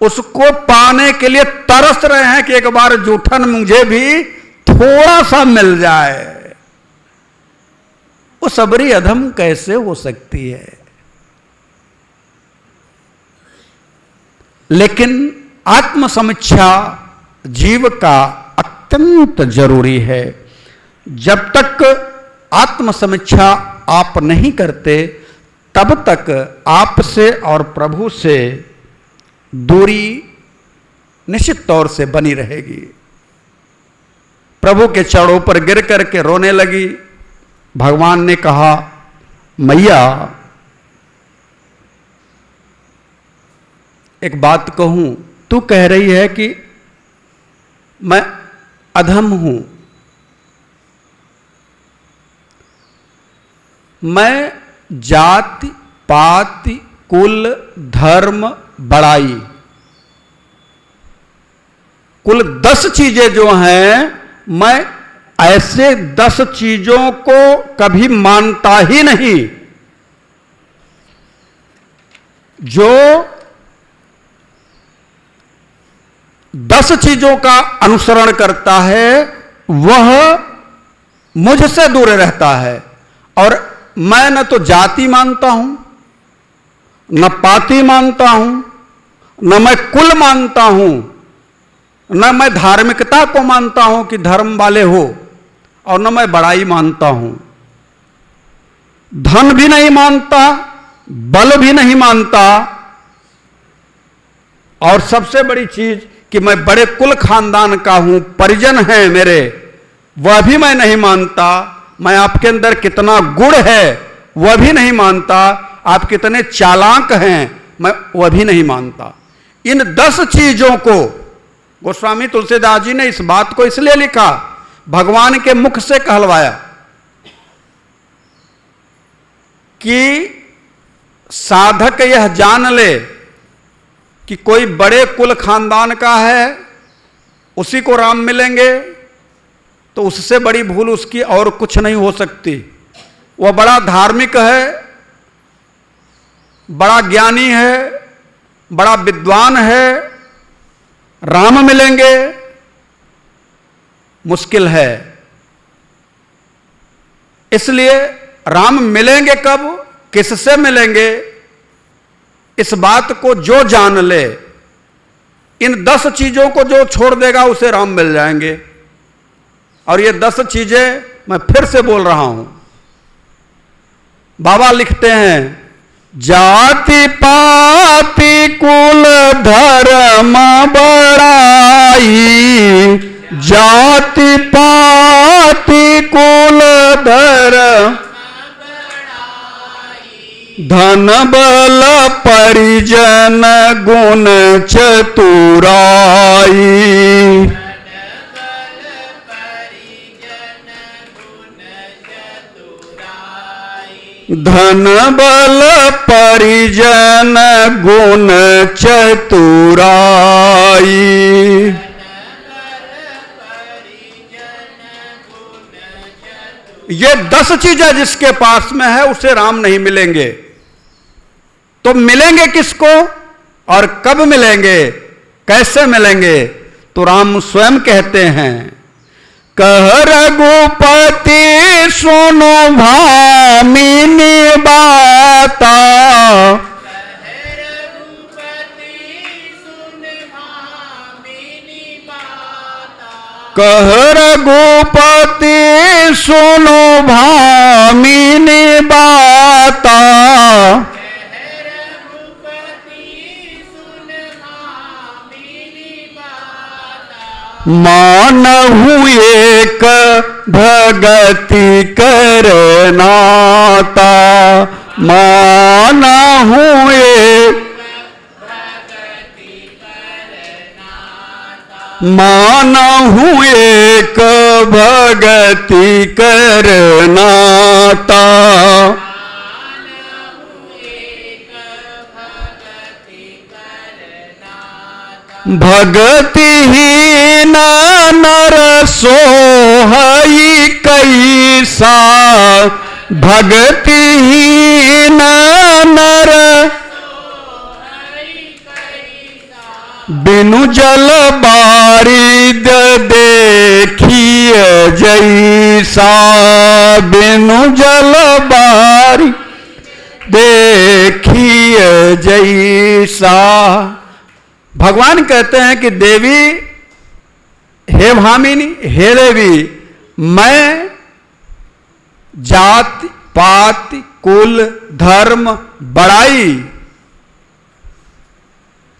उसको पाने के लिए तरस रहे हैं कि एक बार जूठन मुझे भी थोड़ा सा मिल जाए। वो सबरी अधम कैसे हो सकती है? लेकिन आत्मसमीक्षा जीव का अत्यंत जरूरी है। जब तक आत्मसमीक्षा आप नहीं करते, तब तक आपसे और प्रभु से दूरी निश्चित तौर से बनी रहेगी। प्रभु के चरणों पर गिर करके रोने लगी। भगवान ने कहा, मैया एक बात कहूं, तू कह रही है कि मैं अधम हूं, मैं जाति पाति कुल धर्म बड़ाई, कुल 10 चीजें जो हैं, मैं ऐसे 10 चीजों को कभी मानता ही नहीं। जो 10 चीजों का अनुसरण करता है वह मुझसे दूर रहता है। और मैं न तो जाति मानता हूं, न पाति मानता हूं, न मैं कुल मानता हूं, न मैं धार्मिकता को मानता हूं कि धर्म वाले हो, और न मैं बड़ाई मानता हूं। धन भी नहीं मानता, बल भी नहीं मानता, और सबसे बड़ी चीज कि मैं बड़े कुल खानदान का हूं, परिजन हैं मेरे, वह भी मैं नहीं मानता। मैं आपके अंदर कितना गुण है वह भी नहीं मानता। आप कितने चालाक हैं मैं वह भी नहीं मानता। इन 10 चीजों को गोस्वामी तुलसीदास जी ने इस बात को इसलिए लिखा भगवान के मुख से कहलवाया कि साधक यह जान ले कि कोई बड़े कुल खानदान का है, उसी को राम मिलेंगे, तो उससे बड़ी भूल उसकी और कुछ नहीं हो सकती। वह बड़ा धार्मिक है, बड़ा ज्ञानी है, बड़ा विद्वान है, राम मिलेंगे मुश्किल है। इसलिए राम मिलेंगे कब, किससे मिलेंगे, इस बात को जो जान ले, इन 10 चीजों को जो छोड़ देगा उसे राम मिल जाएंगे। और ये 10 चीजें मैं फिर से बोल रहा हूं। बाबा लिखते हैं, जाति पाति कुल धर्म बड़ाई, जाति पाति कुल धर्म धन बल परिजन गुण चतुराई, धन बल परिजन गुण चतुराई। ये 10 चीजें जिसके पास में है उसे राम नहीं मिलेंगे। तो मिलेंगे किसको और कब मिलेंगे, कैसे मिलेंगे? तो राम स्वयं कहते हैं, कह रघुपति सुनो भामिनी बाता, कह रघुपति सुनो भामिनी बाता, मानहु एक भगति करनाता, मानहु एक, मानहु एक भगति करनाता, भगतिहीन नर सोहई कैसा, भगतिहीन नर बिनु जल बारिद देखिए जैसा, बिनु जल बारिद देखिए जैसा। भगवान कहते हैं कि देवी, हे भामिनी, हे देवी, मैं जाति पाति कुल धर्म बड़ाई,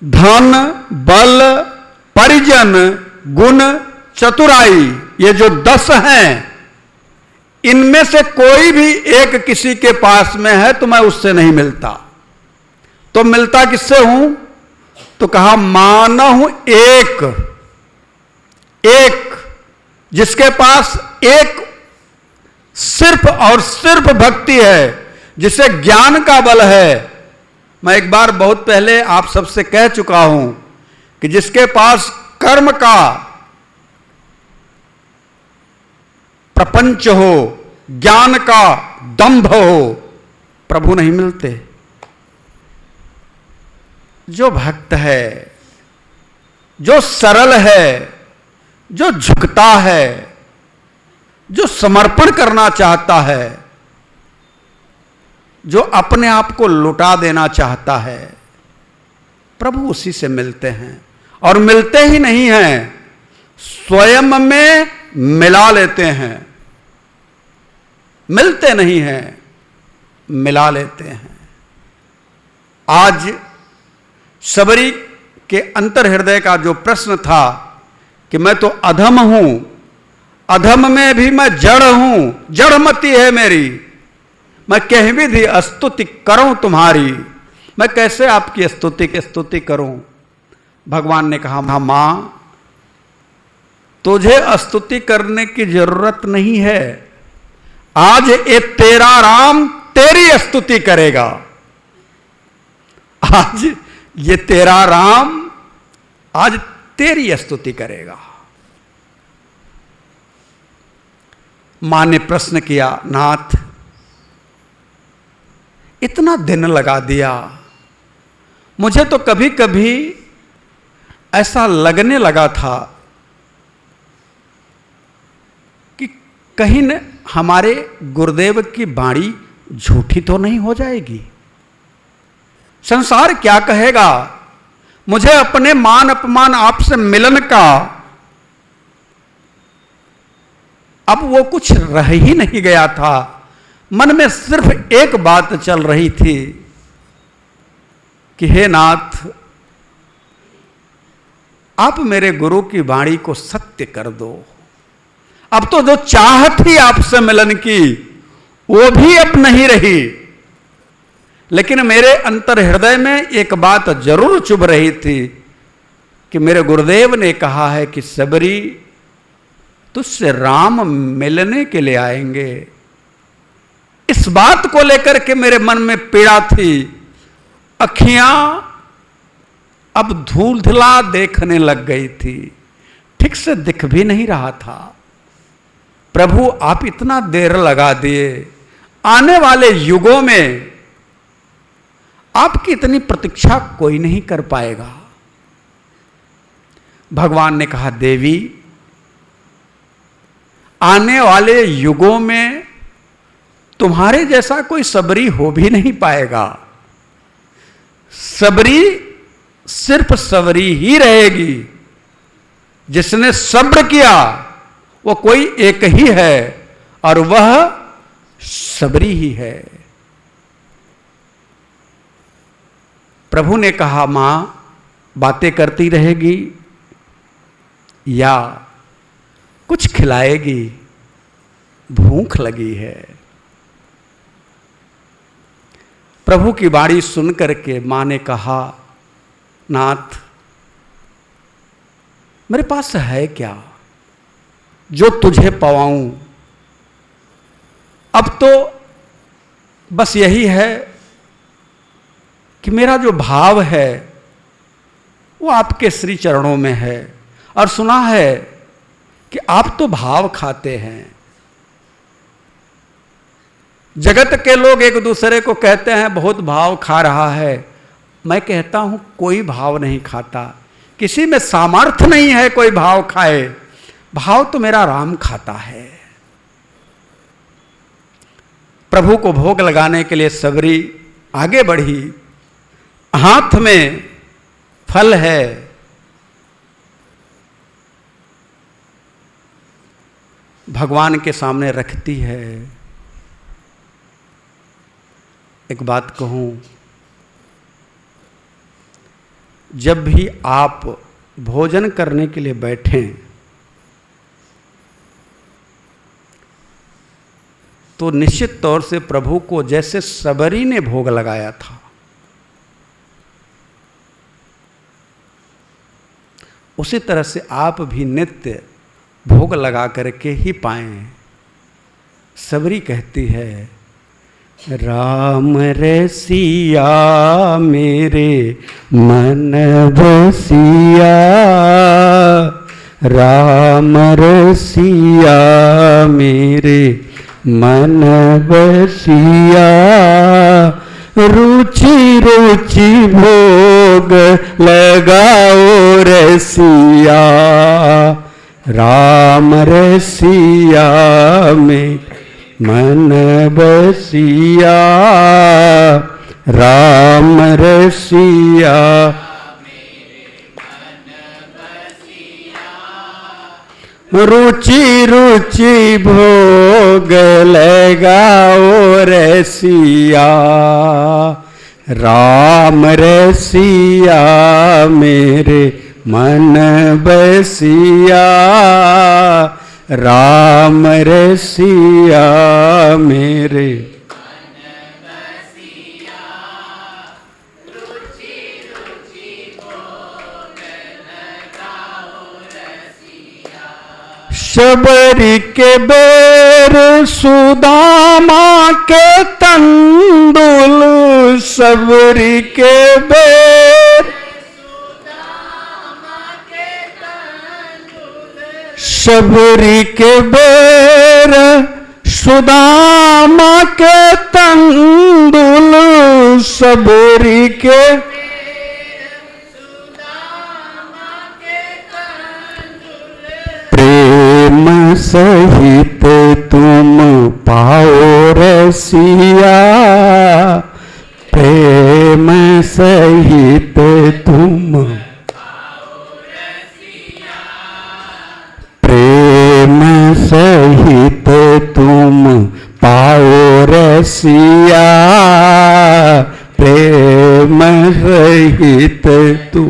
धन बल परिजन गुण चतुराई, ये जो 10 हैं, इनमें से कोई भी एक किसी के पास में है तो मैं उससे नहीं मिलता। तो मिलता किससे हूं? तो कहा मानहु एक, एक जिसके पास एक सिर्फ और सिर्फ भक्ति है, जिसे ज्ञान का बल है। मैं एक बार बहुत पहले आप सबसे कह चुका हूं कि जिसके पास कर्म का प्रपंच हो, ज्ञान का दंभ हो, प्रभु नहीं मिलते। जो भक्त है, जो सरल है, जो झुकता है, जो समर्पण करना चाहता है, जो अपने आप को लुटा देना चाहता है, प्रभु उसी से मिलते हैं। और मिलते ही नहीं हैं, स्वयं में मिला लेते हैं। मिलते नहीं हैं, मिला लेते हैं। आज सबरी के अंतर हृदय का जो प्रश्न था कि मैं तो अधम हूं, अधम में भी मैं जड़ हूं, जड़मती है मेरी, मैं कह विधि स्तुति करूं तुम्हारी, मैं कैसे आपकी स्तुति की स्तुति करूं? भगवान ने कहा, मां, तुझे स्तुति करने की जरूरत नहीं है। आज ये तेरा राम तेरी स्तुति करेगा। आज ये तेरा राम आज तेरी स्तुति करेगा। मां ने प्रश्न किया, नाथ इतना दिन लगा दिया, मुझे तो कभी कभी ऐसा लगने लगा था कि कहीं न हमारे गुरुदेव की वाणी झूठी तो नहीं हो जाएगी। संसार क्या कहेगा? मुझे अपने मान अपमान आपसे मिलन का अब वो कुछ रह ही नहीं गया था। मन में सिर्फ एक बात चल रही थी कि हे नाथ, आप मेरे गुरु की वाणी को सत्य कर दो। अब तो जो चाह थी आपसे मिलन की वो भी अब नहीं रही, लेकिन मेरे अंतर हृदय में एक बात जरूर चुभ रही थी कि मेरे गुरुदेव ने कहा है कि सबरी तुझसे राम मिलने के लिए आएंगे। इस बात को लेकर के मेरे मन में पीड़ा थी। अखियां अब धूल-धुला देखने लग गई थी, ठीक से दिख भी नहीं रहा था। प्रभु आप इतना देर लगा दिए, आने वाले युगों में आपकी इतनी प्रतीक्षा कोई नहीं कर पाएगा। भगवान ने कहा, देवी आने वाले युगों में तुम्हारे जैसा कोई सबरी हो भी नहीं पाएगा। सबरी सिर्फ सबरी ही रहेगी। जिसने सब्र किया वो कोई एक ही है और वह सबरी ही है। प्रभु ने कहा, मां बातें करती रहेगी या कुछ खिलाएगी? भूख लगी है। प्रभु की वाणी सुन करके मां ने कहा, नाथ मेरे पास है क्या जो तुझे पवाऊं? अब तो बस यही है कि मेरा जो भाव है वो आपके श्री चरणों में है, और सुना है कि आप तो भाव खाते हैं। जगत के लोग एक दूसरे को कहते हैं बहुत भाव खा रहा है। मैं कहता हूं कोई भाव नहीं खाता, किसी में सामर्थ्य नहीं है कोई भाव खाए। भाव तो मेरा राम खाता है। प्रभु को भोग लगाने के लिए सबरी आगे बढ़ी, हाथ में फल है। भगवान के सामने रखती है। एक बात कहूं, जब भी आप भोजन करने के लिए बैठें तो निश्चित तौर से प्रभु को जैसे सबरी ने भोग लगाया था उसी तरह से आप भी नित्य भोग लगा करके ही पाएं। सबरी कहती है, राम रसिया मेरे मन बसिया, राम रसिया मेरे मन बसिया, रुचि रुचि भोग लगाओ रसिया, राम रसिया में मन बसिया, राम रसिया रुचि रुचि भोग लगाओ रसिया, राम रसिया मेरे मन बसिया, राम रसिया मेरे मन बसिया, रुचि रुचि भोग लगाओ रसिया, शबरी के बेर सुदामा के तंदुल, शबरी के बेर शबरी के बेर सुदामा के तंदुल, शबरी के प्रेम सहित तुम पाओ रसिया, प्रेम सहित तुम प्रेम सहित तुम पाओ रसिया, प्रेम सहित तुम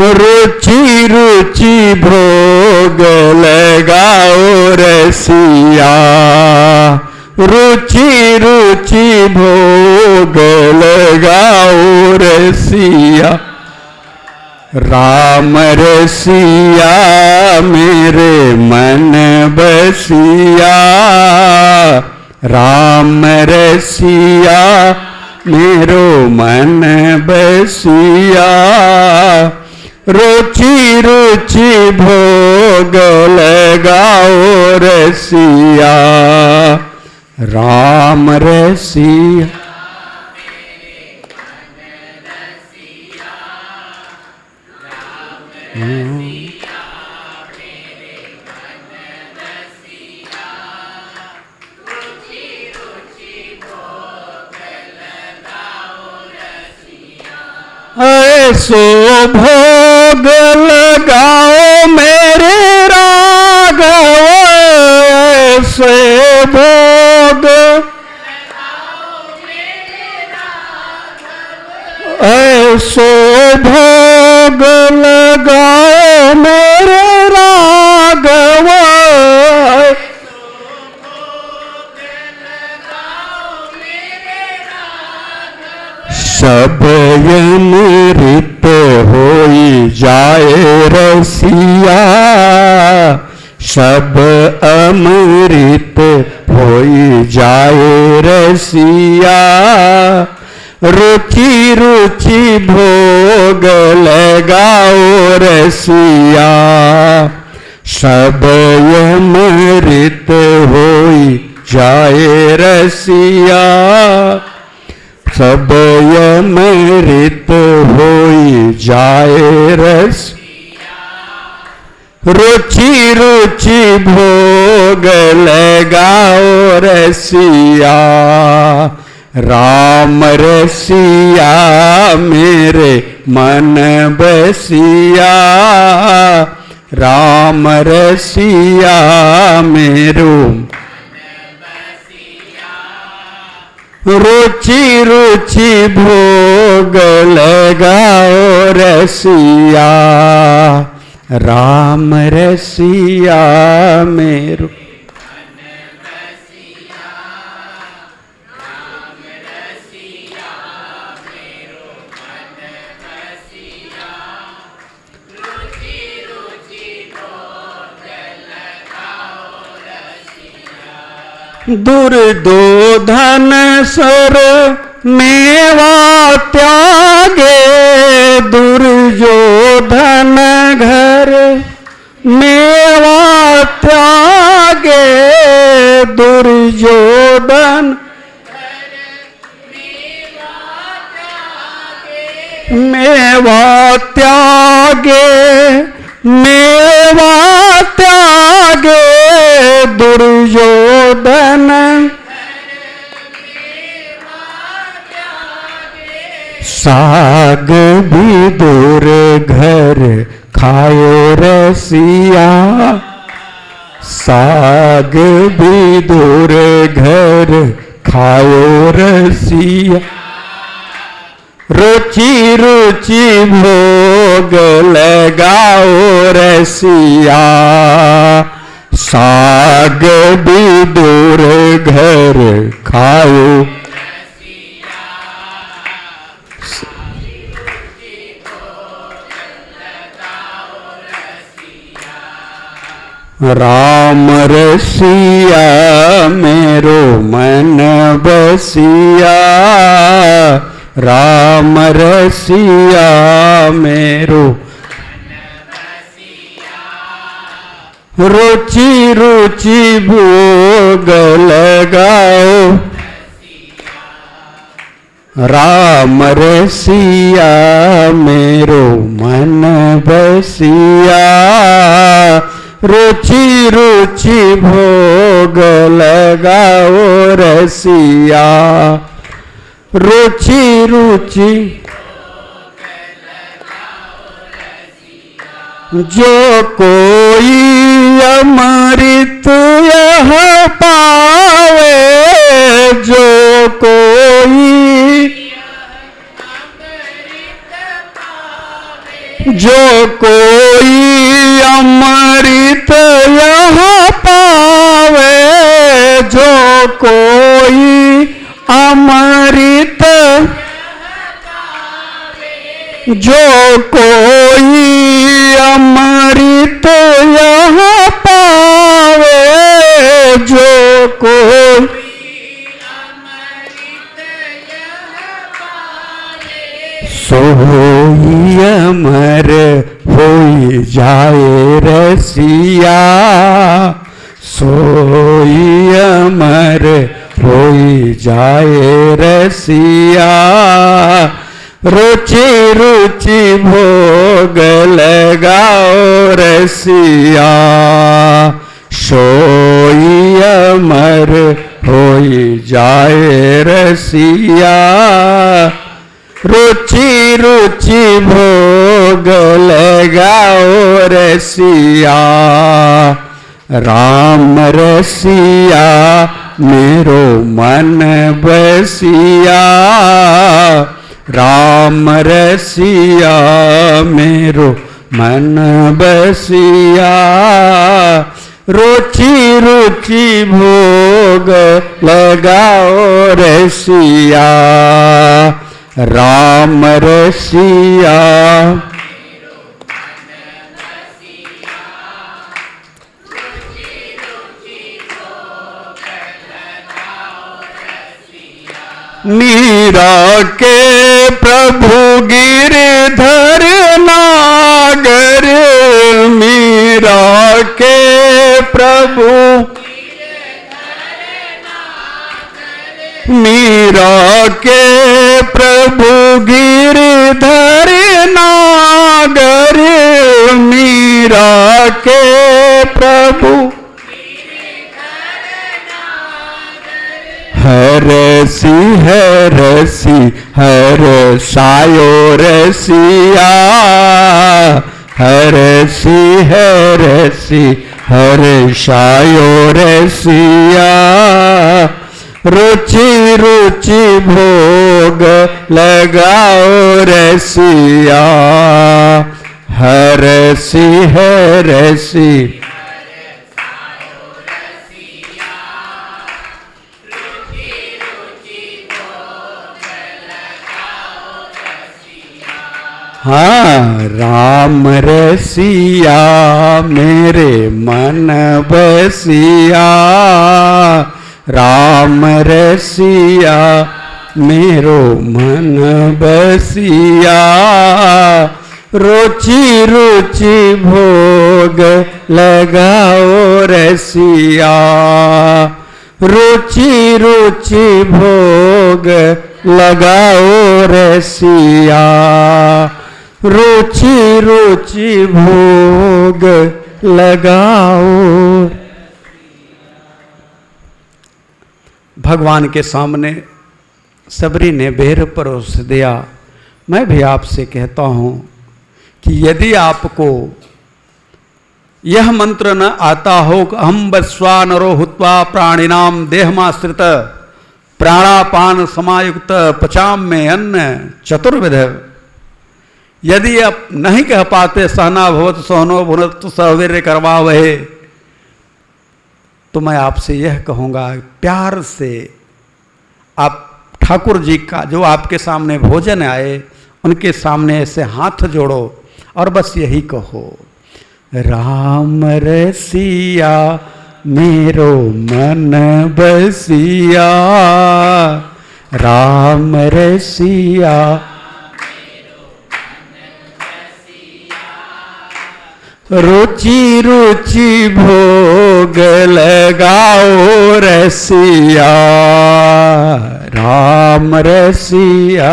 रुचि रुचि भोग लगाओ रसिया, रुचि रुचि भोग लगाओ रसिया, राम रसिया मेरे मन बसिया, राम रसिया मेरो मन बसिया, रुचि रुचि भोग लगाओ रसिया, राम रसिया ऐसो भोग लगाओ मेरे राघव, ऐसे भोग ऐसो भोग लगाओ मेरे राघव, सब अमृत होई जाए रसिया, सब अमृत होई जाए रसिया, रुचि रुचि भोग लगाओ रसिया, सब अमृत होई जाए रसिया, सब अमृत होई जाए रसिया, रुचि रुचि भोग लगाओ रसिया, राम रसिया मेरे मन बसिया, राम रसिया मेरो रुचि रुचि भोग लगाओ रसिया, राम रसिया मेरो दुर्योधन सर मेवा त्यागे, दुर्योधन घर मेवा त्यागे, दुर्योधन मेवा त्यागे, मेवा त्यागे, दुर्योधन साग विदुर घर खायो रसिया, साग विदुर घर खायो रसिया, रुचि रुचि भोग लगाओ रसिया, साग विदुर घर खाओ, राम रसिया मेरो मन बसिया, राम रसिया मेरो रुचि रुचि भोग लगाओ, राम रसिया मेरो मन बसिया, रुचि रुचि भोग लगाओ रसिया, रुचि रुचि जो कोई अमृत यह पावे, जो कोई जो कोई अमृत यह पावे, जो कोई अमृत जो कोई अमृत यह पावे, जो कोई सोई अमर होई जाए रसिया, सोई अमर होई जाए रसिया, रुचि रुचि भोग लगाओ रसिया, सोई अमर होई जाए रसिया, रुचि रुचि भोग लगाओ रसिया, राम रसिया मेरो मन बसिया, राम रसिया मेरो मन बसिया, रुचि रुचि भोग लगाओ रसिया, राम रसिया मीरा के प्रभु गिरधर नागर, मीरा के प्रभु मीरा के प्रभु गिरधर नागर, मीरा के प्रभु हरसी हरसी हर सायो रसिया, हरसी हरसी हर सायो रसिया, रुचि रुचि भोग लगाओ रसिया, हरसी हरसी हाँ राम रसिया मेरे मन बसिया, राम रसिया मेरो मन बसिया, रुचि रुचि भोग लगाओ रसिया, रुचि रुचि भोग लगाओ रसिया, रुचि रुचि भोग लगाओ। भगवान के सामने सबरी ने बेर परोस दिया। मैं भी आपसे कहता हूँ कि यदि आपको यह मंत्र न आता हो कि हम वस्वा नरो हुत्वा प्राणिनाम देहमाश्रित प्राणापान समायुक्त पचाम में अन्न चतुर्विध, यदि आप नहीं कह पाते सहना भवत सहनो भुनक्तु सहवीर्य करवावहे, तो मैं आपसे यह कहूँगा प्यार से आप ठाकुर जी का जो आपके सामने भोजन आए उनके सामने ऐसे हाथ जोड़ो और बस यही कहो, राम रसिया मेरो मन बसिया, राम रसिया रुचि रुचि भोग लगाओ रसिया, राम रसिया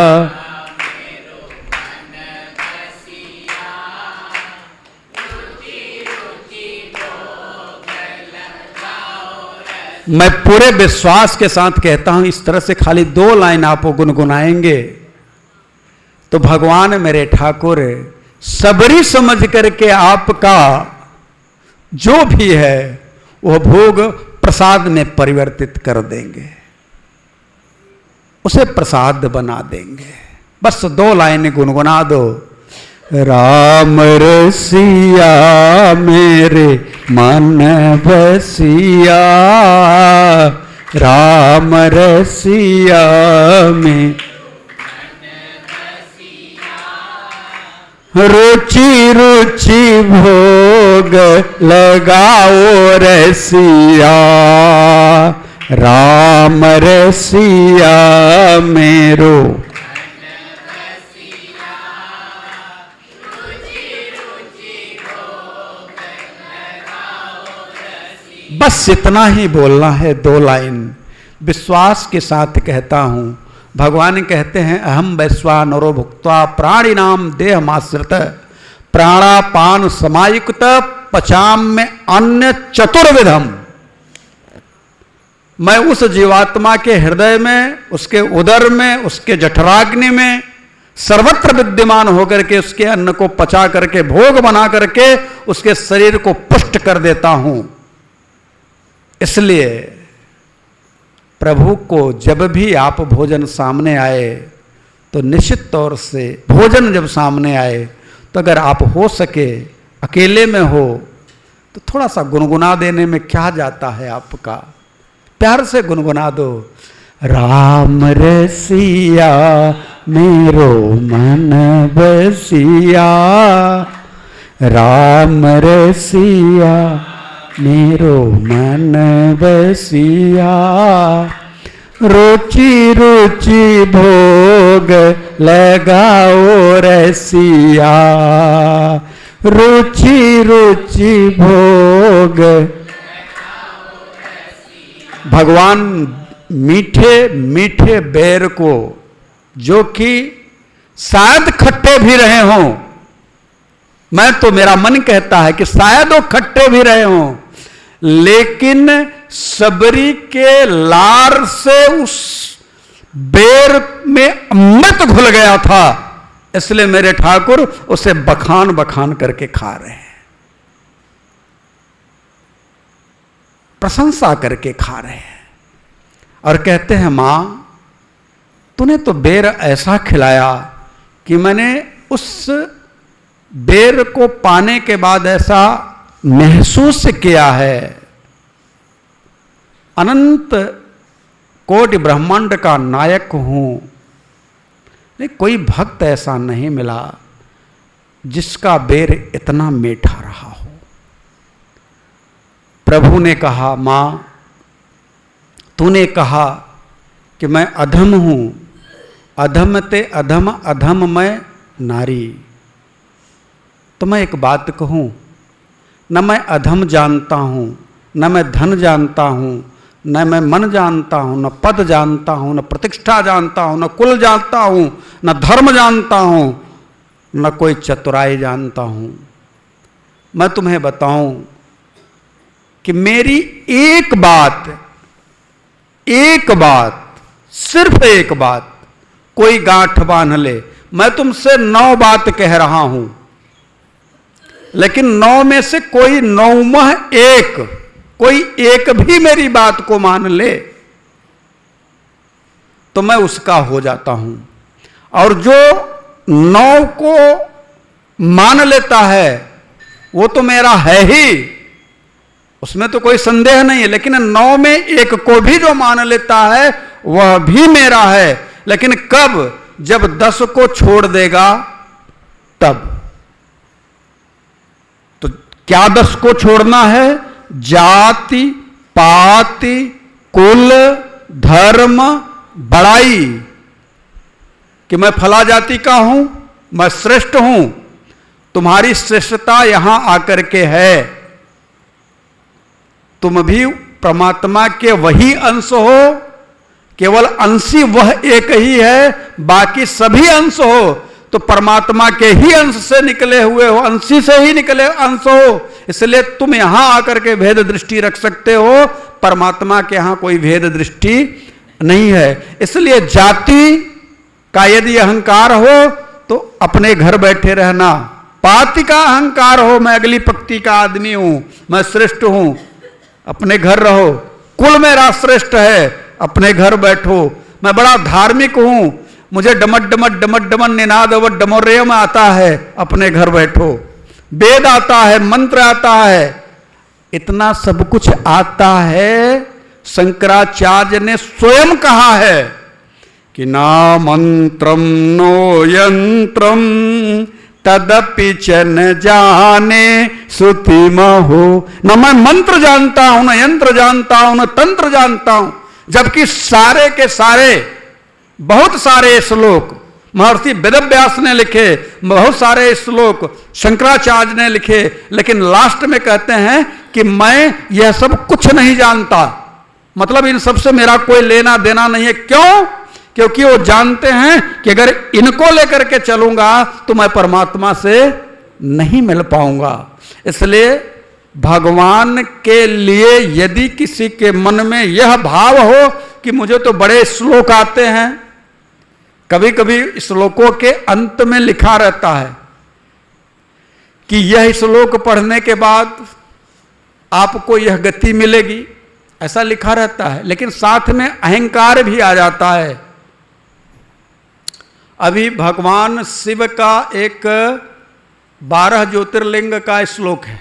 मैं पूरे विश्वास के साथ कहता हूं, इस तरह से खाली 2 लाइन आप गुनगुनाएंगे तो भगवान मेरे ठाकुर सबरी समझ करके आपका जो भी है वह भोग प्रसाद में परिवर्तित कर देंगे, उसे प्रसाद बना देंगे। बस 2 लाइन गुनगुना दो। राम रसिया मेरे मन बसिया, राम रसिया में रुचि रुचि भोग लगाओ रसिया, राम रसिया मेरो बस इतना ही बोलना है। 2 लाइन विश्वास के साथ कहता हूं। भगवान कहते हैं अहम वैश्वानरो भुक्त्वा प्राणी नाम देहमाश्रित प्राणापान समायुक्त पचाम में अन्य चतुर्विधम। मैं उस जीवात्मा के हृदय में, उसके उदर में, उसके जठराग्नि में सर्वत्र विद्यमान होकर के उसके अन्न को पचा करके भोग बना करके उसके शरीर को पुष्ट कर देता हूं। इसलिए प्रभु को जब भी आप भोजन सामने आए तो निश्चित तौर से भोजन जब सामने आए तो अगर आप हो सके अकेले में हो तो थोड़ा सा गुनगुना देने में क्या जाता है आपका, प्यार से गुनगुना दो। राम रसिया मेरो मन बसिया, राम रसिया मेरो मन बसिया, रुचि रुचि भोग लगाओ रसिया, रुचि रुचि भोग। भगवान मीठे मीठे बेर को, जो कि शायद खट्टे भी रहे हों, मैं तो मेरा मन कहता है कि शायद वो खट्टे भी रहे हों, लेकिन सबरी के लार से उस बेर में अमृत घुल गया था, इसलिए मेरे ठाकुर उसे बखान बखान करके खा रहे हैं, प्रशंसा करके खा रहे हैं और कहते हैं मां तूने तो बेर ऐसा खिलाया कि मैंने उस बेर को पाने के बाद ऐसा महसूस किया है, अनंत कोटि ब्रह्मांड का नायक हूं। नहीं, कोई भक्त ऐसा नहीं मिला जिसका बेर इतना मीठा रहा हो। प्रभु ने कहा मां तूने कहा कि मैं अधम हूं, अधम ते अधम अधम मैं नारी। तो मैं एक बात कहूं, न मैं अधम जानता हूं, न मैं धन जानता हूं, न मैं मन जानता हूं, न पद जानता हूं, न प्रतिष्ठा जानता हूं, न कुल जानता हूं, न धर्म जानता हूं, न कोई चतुराई जानता हूं। मैं तुम्हें बताऊं कि मेरी एक बात, सिर्फ एक बात कोई गांठ बांध ले, मैं तुमसे 9 बात कह रहा हूं, लेकिन 9 में से कोई 9वां कोई एक भी मेरी बात को मान ले तो मैं उसका हो जाता हूं। और जो 9 को मान लेता है वो तो मेरा है ही, उसमें तो कोई संदेह नहीं है, लेकिन 9 में एक को भी जो मान लेता है वह भी मेरा है। लेकिन कब? जब 10 को छोड़ देगा तब। तो क्या 10 को छोड़ना है? जाति, पाति, कुल, धर्म, बड़ाई, कि मैं फला जाति का हूं, मैं श्रेष्ठ हूं। तुम्हारी श्रेष्ठता यहां आकर के है। तुम भी परमात्मा के वही अंश हो, केवल अंशी वह एक ही है, बाकी सभी अंश हो तो परमात्मा के ही अंश से निकले हुए हो, अंशी से ही निकले अंश हो। इसलिए तुम यहां आकर के भेद दृष्टि रख सकते हो, परमात्मा के यहां कोई भेद दृष्टि नहीं है। इसलिए जाति का यदि अहंकार हो तो अपने घर बैठे रहना, पाति का अहंकार हो, मैं अगली पंक्ति का आदमी हूं, मैं श्रेष्ठ हूं, अपने घर रहो। कुल मेरा श्रेष्ठ है, अपने घर बैठो। मैं बड़ा धार्मिक हूं, मुझे डमट डमट डमट डमन निनाद अवट डमोरेयम आता है, अपने घर बैठो। वेद आता है, मंत्र आता है, इतना सब कुछ आता है। शंकराचार्य ने स्वयं कहा है कि ना मंत्रम नो यंत्रम तदपि च न जाने श्रुति महो। न मैं मंत्र जानता हूं, न यंत्र जानता हूं, न तंत्र जानता हूं, जबकि सारे के सारे बहुत सारे श्लोक महर्षि वेदव्यास ने लिखे, बहुत सारे श्लोक शंकराचार्य ने लिखे, लेकिन लास्ट में कहते हैं कि मैं यह सब कुछ नहीं जानता, मतलब इन सब से मेरा कोई लेना देना नहीं है। क्यों? क्योंकि वो जानते हैं कि अगर इनको लेकर के चलूंगा तो मैं परमात्मा से नहीं मिल पाऊंगा। इसलिए भगवान के लिए यदि किसी के मन में यह भाव हो कि मुझे तो बड़े श्लोक आते हैं, कभी कभी श्लोकों के अंत में लिखा रहता है कि यह श्लोक पढ़ने के बाद आपको यह गति मिलेगी, ऐसा लिखा रहता है, लेकिन साथ में अहंकार भी आ जाता है। अभी भगवान शिव का एक 12 ज्योतिर्लिंग का श्लोक है,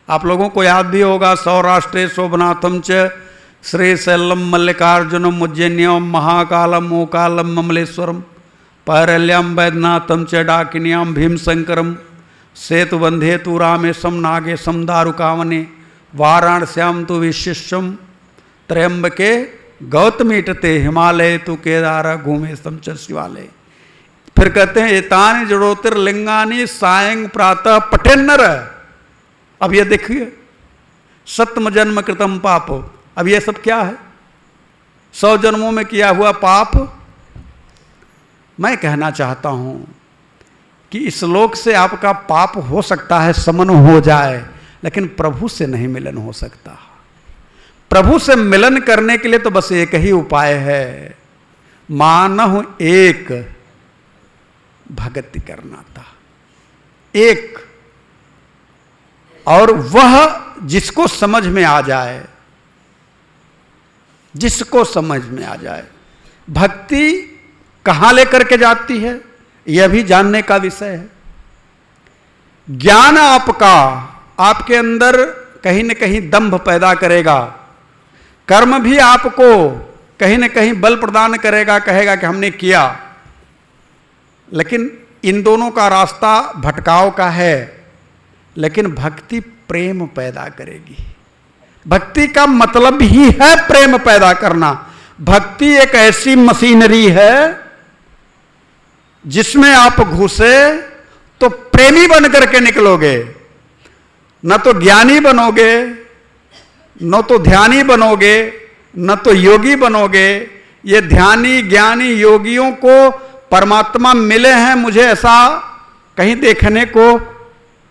आप लोगों को याद भी होगा। सौराष्ट्रे शोभनाथम च श्रीशैलम मल्लिकार्जुनम उज्जैन्यम महाकालम ओकालम ममलेश्वरम पैरल्याम वैद्यनाथम च डाकिन्याम भीमशंकरम सेतुबंधे तु रामेशम नागेशम दारुकावने वाराणस्याम तु विशिष्यम त्रयंबके गौतमीटते हिमालय तु केदार घूमे च शिवालय। फिर कहते हैं एतानि ज्योतिर्लिंगानि सायं प्रातः पठेन्नर। अब ये देखिए, सत्म जन्म कृतम पाप, अब ये सब क्या है? 100 जन्मों में किया हुआ पाप। मैं कहना चाहता हूं कि इस लोक से आपका पाप हो सकता है समन हो जाए, लेकिन प्रभु से नहीं मिलन हो सकता। प्रभु से मिलन करने के लिए तो बस एक ही उपाय है, मानहु एक भक्ति करना था, एक, और वह जिसको समझ में आ जाए, जिसको समझ में आ जाए। भक्ति कहां लेकर के जाती है यह भी जानने का विषय है। ज्ञान आपका आपके अंदर कहीं न कहीं दंभ पैदा करेगा, कर्म भी आपको कहीं न कहीं बल प्रदान करेगा, कहेगा कि हमने किया, लेकिन इन दोनों का रास्ता भटकाव का है। लेकिन भक्ति प्रेम पैदा करेगी। भक्ति का मतलब ही है प्रेम पैदा करना। भक्ति एक ऐसी मशीनरी है जिसमें आप घुसे तो प्रेमी बन करके निकलोगे, न तो ज्ञानी बनोगे, न तो ध्यानी बनोगे, न तो योगी बनोगे। ये ध्यानी ज्ञानी योगियों को परमात्मा मिले हैं, मुझे ऐसा कहीं देखने को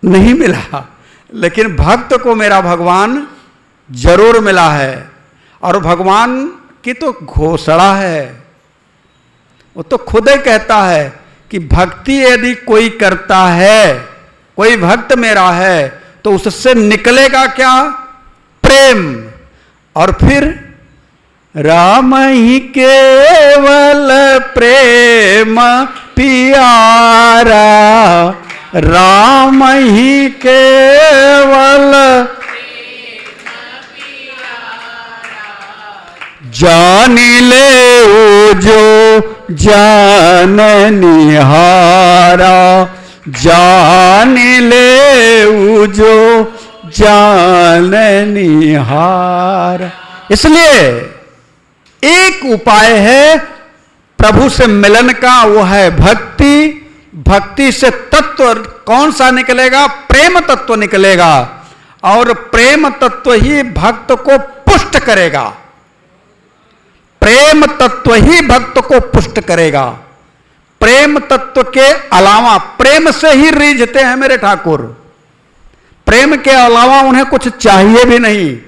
नहीं मिला, लेकिन भक्त को मेरा भगवान जरूर मिला है। और भगवान की तो घोषणा है, वो तो खुद ही कहता है कि भक्ति यदि कोई करता है, कोई भक्त मेरा है, तो उससे निकलेगा क्या? प्रेम। और फिर राम ही केवल प्रेम पियारा, राम ही केवल जानी ले जो जान निहारा, जान ले जो जाननिहार। इसलिए एक उपाय है प्रभु से मिलन का, वो है भक्ति। भक्ति से तत्व कौन सा निकलेगा? प्रेम तत्व निकलेगा, और प्रेम तत्व ही भक्त को पुष्ट करेगा। प्रेम तत्व ही भक्त को पुष्ट करेगा। प्रेम तत्व के अलावा, प्रेम से ही रीझते हैं मेरे ठाकुर, प्रेम के अलावा उन्हें कुछ चाहिए भी नहीं।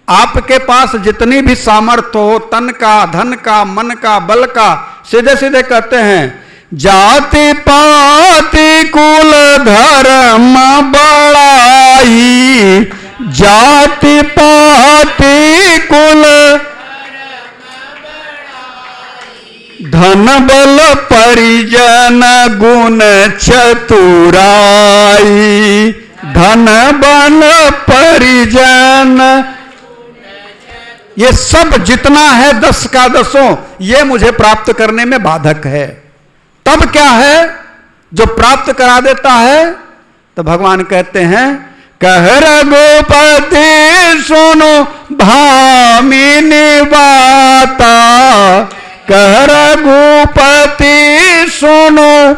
आपके पास जितनी भी सामर्थ्य हो, तन का, धन का, मन का, बल का, सीधे सीधे कहते हैं जाति पाति कुल धर्म बड़ाई, जाति पाति कुल धन बल परिजन गुण चतुराई, धन बल परिजन, ये सब जितना है 10 का 10, ये मुझे प्राप्त करने में बाधक है। तब क्या है जो प्राप्त करा देता है? तो भगवान कहते हैं कह रघुपति सुनो भामिनी बाता, कह रघुपति सुनो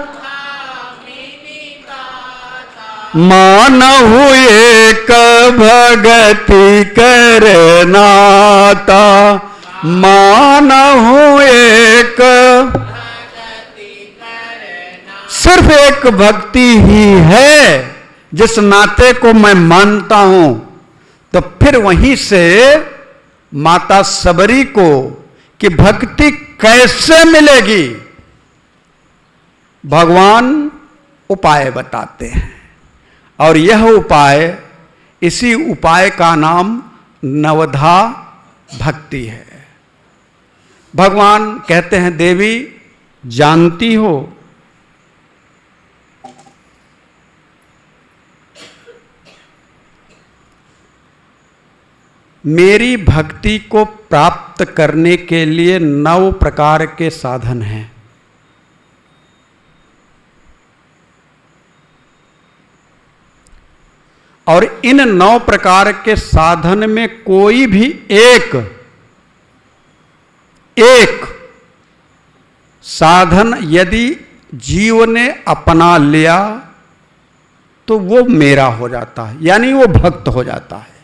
मानहु एक भगति करनाता, मानहु एक, सिर्फ एक भक्ति ही है जिस नाते को मैं मानता हूं। तो फिर वहीं से माता सबरी को कि भक्ति कैसे मिलेगी, भगवान उपाय बताते हैं, और यह उपाय, इसी उपाय का नाम नवधा भक्ति है। भगवान कहते हैं देवी जानती हो मेरी भक्ति को प्राप्त करने के लिए 9 प्रकार के साधन हैं। और इन 9 प्रकार के साधन में कोई भी एक साधन यदि जीव ने अपना लिया तो वो मेरा हो जाता है, यानी वो भक्त हो जाता है।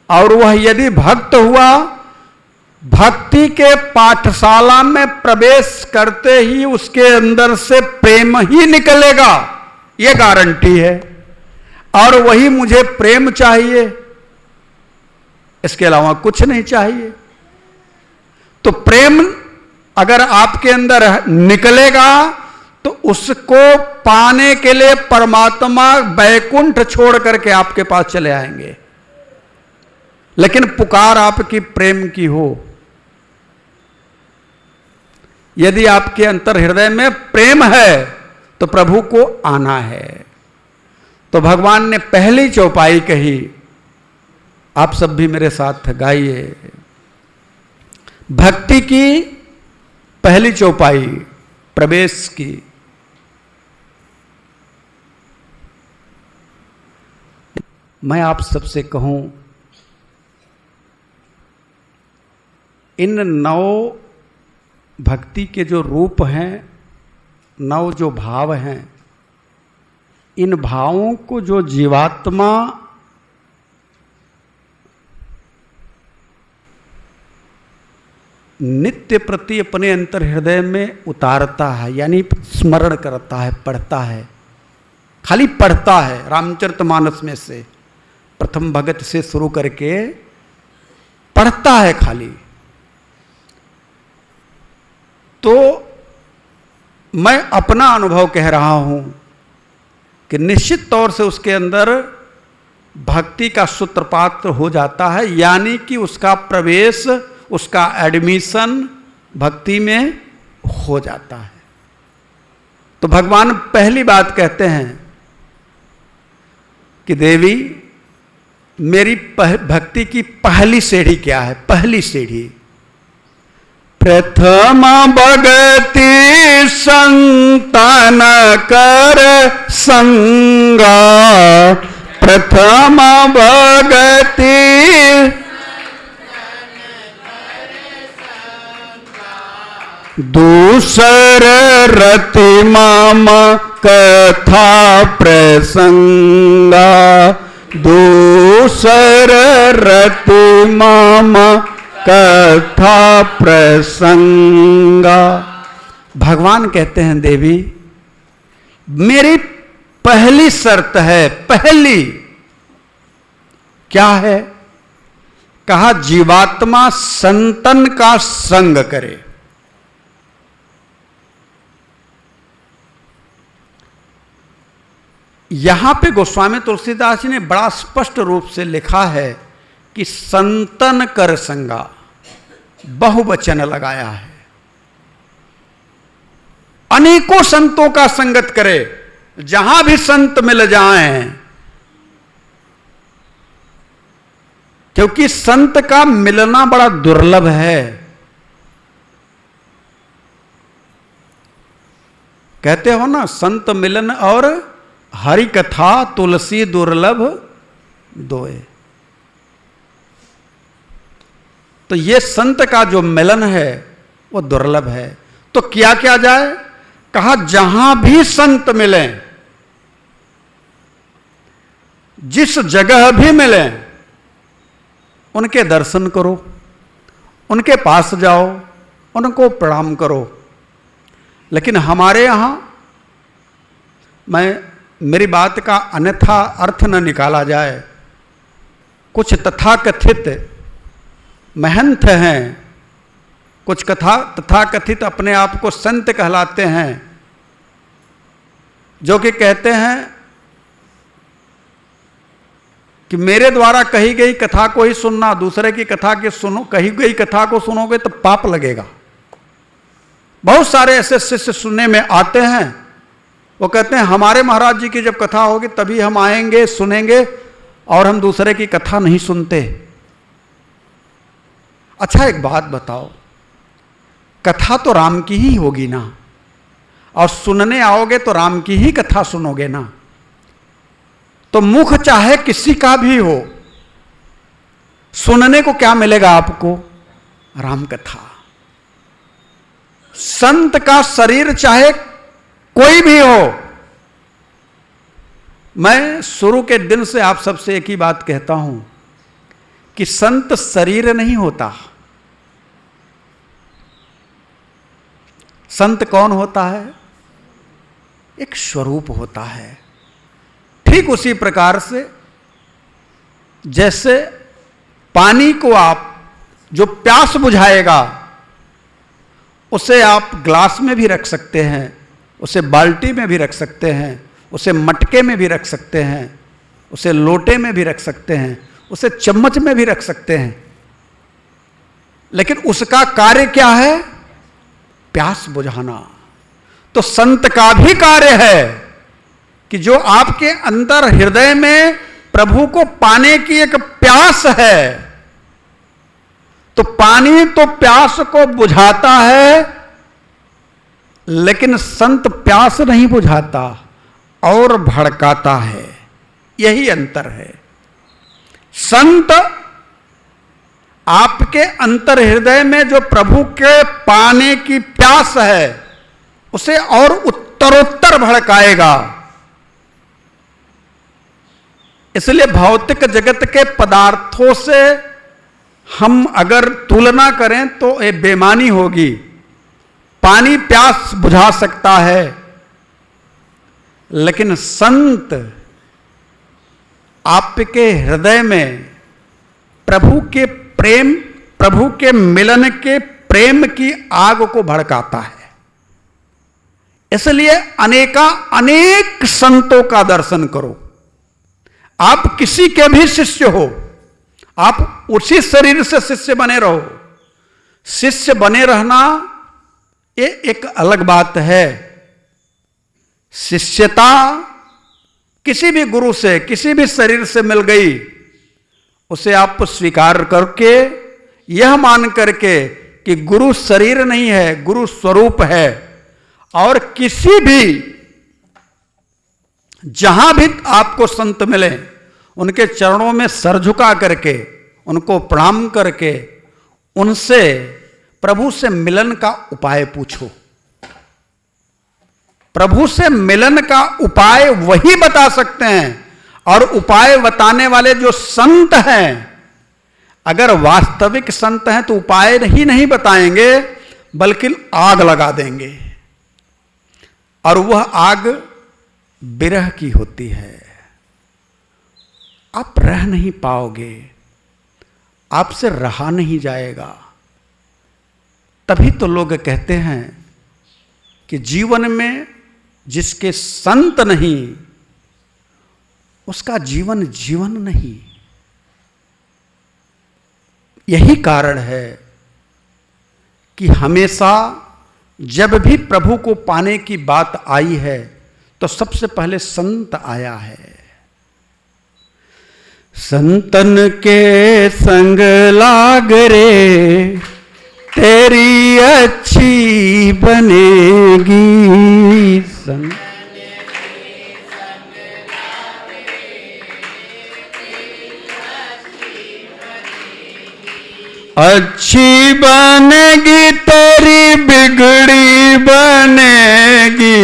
और वह यदि भक्त हुआ, भक्ति के पाठशाला में प्रवेश करते ही उसके अंदर से प्रेम ही निकलेगा, ये गारंटी है। और वही मुझे प्रेम चाहिए, इसके अलावा कुछ नहीं चाहिए। तो प्रेम अगर आपके अंदर निकलेगा तो उसको पाने के लिए परमात्मा वैकुंठ छोड़ करके आपके पास चले आएंगे। लेकिन पुकार आपकी प्रेम की हो, यदि आपके अंतर हृदय में प्रेम है तो प्रभु को आना है। तो भगवान ने पहली चौपाई कही, आप सब भी मेरे साथ गाइए। भक्ति की पहली चौपाई प्रवेश की। मैं आप सबसे कहूं, इन 9 भक्ति के जो रूप हैं, 9 जो भाव हैं, इन भावों को जो जीवात्मा नित्य प्रति अपने अंतर हृदय में उतारता है, यानी स्मरण करता है, पढ़ता है, खाली पढ़ता है। रामचरितमानस में से प्रथम भगत से शुरू करके पढ़ता है खाली, तो मैं अपना अनुभव कह रहा हूं कि निश्चित तौर से उसके अंदर भक्ति का सूत्रपात हो जाता है, यानी कि उसका प्रवेश, उसका एडमिशन भक्ति में हो जाता है। तो भगवान पहली बात कहते हैं कि देवी मेरी भक्ति की पहली सीढ़ी क्या है? पहली सीढ़ी प्रथम भगति संतान कर संगा, प्रथम भगति दूसर रति माम कथा प्रसंगा, दूसर रति माम कथा प्रसंगा। भगवान कहते हैं देवी मेरी पहली शर्त है, पहली क्या है? कहा जीवात्मा संतन का संग करे। यहां पे गोस्वामी तुलसीदास जी ने बड़ा स्पष्ट रूप से लिखा है कि संतन कर संगा, बहुवचन लगाया है। अनेकों संतों का संगत करे, जहां भी संत मिल जाएं, क्योंकि संत का मिलना बड़ा दुर्लभ है। कहते हो ना, संत मिलन और हरि कथा तुलसी दुर्लभ दोए। तो ये संत का जो मिलन है वो दुर्लभ है। तो क्या किया जाए? कहा जहां भी संत मिलें, जिस जगह भी मिलें, उनके दर्शन करो, उनके पास जाओ, उनको प्रणाम करो। लेकिन हमारे यहां, मेरी बात का अन्यथा अर्थ न निकाला जाए, कुछ तथाकथित महंत हैं, कुछ तथाकथित अपने आप को संत कहलाते हैं, जो कि कहते हैं कि मेरे द्वारा कही गई कथा को ही सुनना, दूसरे की कथा के कही गई कथा को सुनोगे तो पाप लगेगा। बहुत सारे ऐसे शिष्य सुनने में आते हैं, वो कहते हैं हमारे महाराज जी की जब कथा होगी तभी हम आएंगे, सुनेंगे, और हम दूसरे की कथा नहीं सुनते। अच्छा एक बात बताओ, कथा तो राम की ही होगी ना, और सुनने आओगे तो राम की ही कथा सुनोगे ना। तो मुख चाहे किसी का भी हो, सुनने को क्या मिलेगा आपको? राम कथा। संत का शरीर चाहे कोई भी हो, मैं शुरू के दिन से आप सबसे एक ही बात कहता हूं कि संत शरीर नहीं होता। संत कौन होता है? एक स्वरूप होता है। ठीक उसी प्रकार से जैसे पानी को आप जो प्यास बुझाएगा उसे आप ग्लास में भी रख सकते हैं, उसे बाल्टी में भी रख सकते हैं, उसे मटके में भी रख सकते हैं, उसे लोटे में भी रख सकते हैं, उसे चम्मच में भी रख सकते हैं, लेकिन उसका कार्य क्या है? प्यास बुझाना। तो संत का भी कार्य है कि जो आपके अंदर हृदय में प्रभु को पाने की एक प्यास है, तो पानी तो प्यास को बुझाता है, लेकिन संत प्यास नहीं बुझाता और भड़काता है। यही अंतर है। संत आपके अंतर हृदय में जो प्रभु के पाने की प्यास है उसे और उत्तरोत्तर भड़काएगा। इसलिए भौतिक जगत के पदार्थों से हम अगर तुलना करें तो ये बेईमानी होगी। पानी प्यास बुझा सकता है, लेकिन संत आपके हृदय में प्रभु के प्रेम, प्रभु के मिलन के प्रेम की आग को भड़काता है। इसलिए अनेक संतों का दर्शन करो। आप किसी के भी शिष्य हो, आप उसी शरीर से शिष्य बने रहो। शिष्य बने रहना ये एक अलग बात है। शिष्यता किसी भी गुरु से, किसी भी शरीर से मिल गई, उसे आप स्वीकार करके, यह मान करके कि गुरु शरीर नहीं है, गुरु स्वरूप है। और किसी भी जहां भी आपको संत मिले, उनके चरणों में सर झुका करके, उनको प्रणाम करके, उनसे प्रभु से मिलन का उपाय पूछो। प्रभु से मिलन का उपाय वही बता सकते हैं। और उपाय बताने वाले जो संत हैं, अगर वास्तविक संत हैं तो उपाय ही नहीं बताएंगे, बल्कि आग लगा देंगे। और वह आग विरह की होती है। आप रह नहीं पाओगे, आपसे रहा नहीं जाएगा। तभी तो लोग कहते हैं कि जीवन में जिसके संत नहीं, उसका जीवन जीवन नहीं। यही कारण है कि हमेशा जब भी प्रभु को पाने की बात आई है तो सबसे पहले संत आया है। संतन के संग लाग रे, तेरी अच्छी बनेगी। अच्छी बनेगी, तेरी बिगड़ी बनेगी।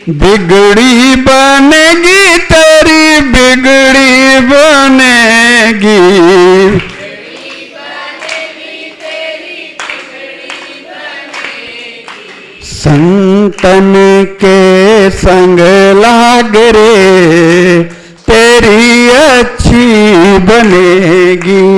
बिगड़ी बनेगी, तेरी बिगड़ी बनेगी। संतन के संग लाग रे, तेरी अच्छी बनेगी।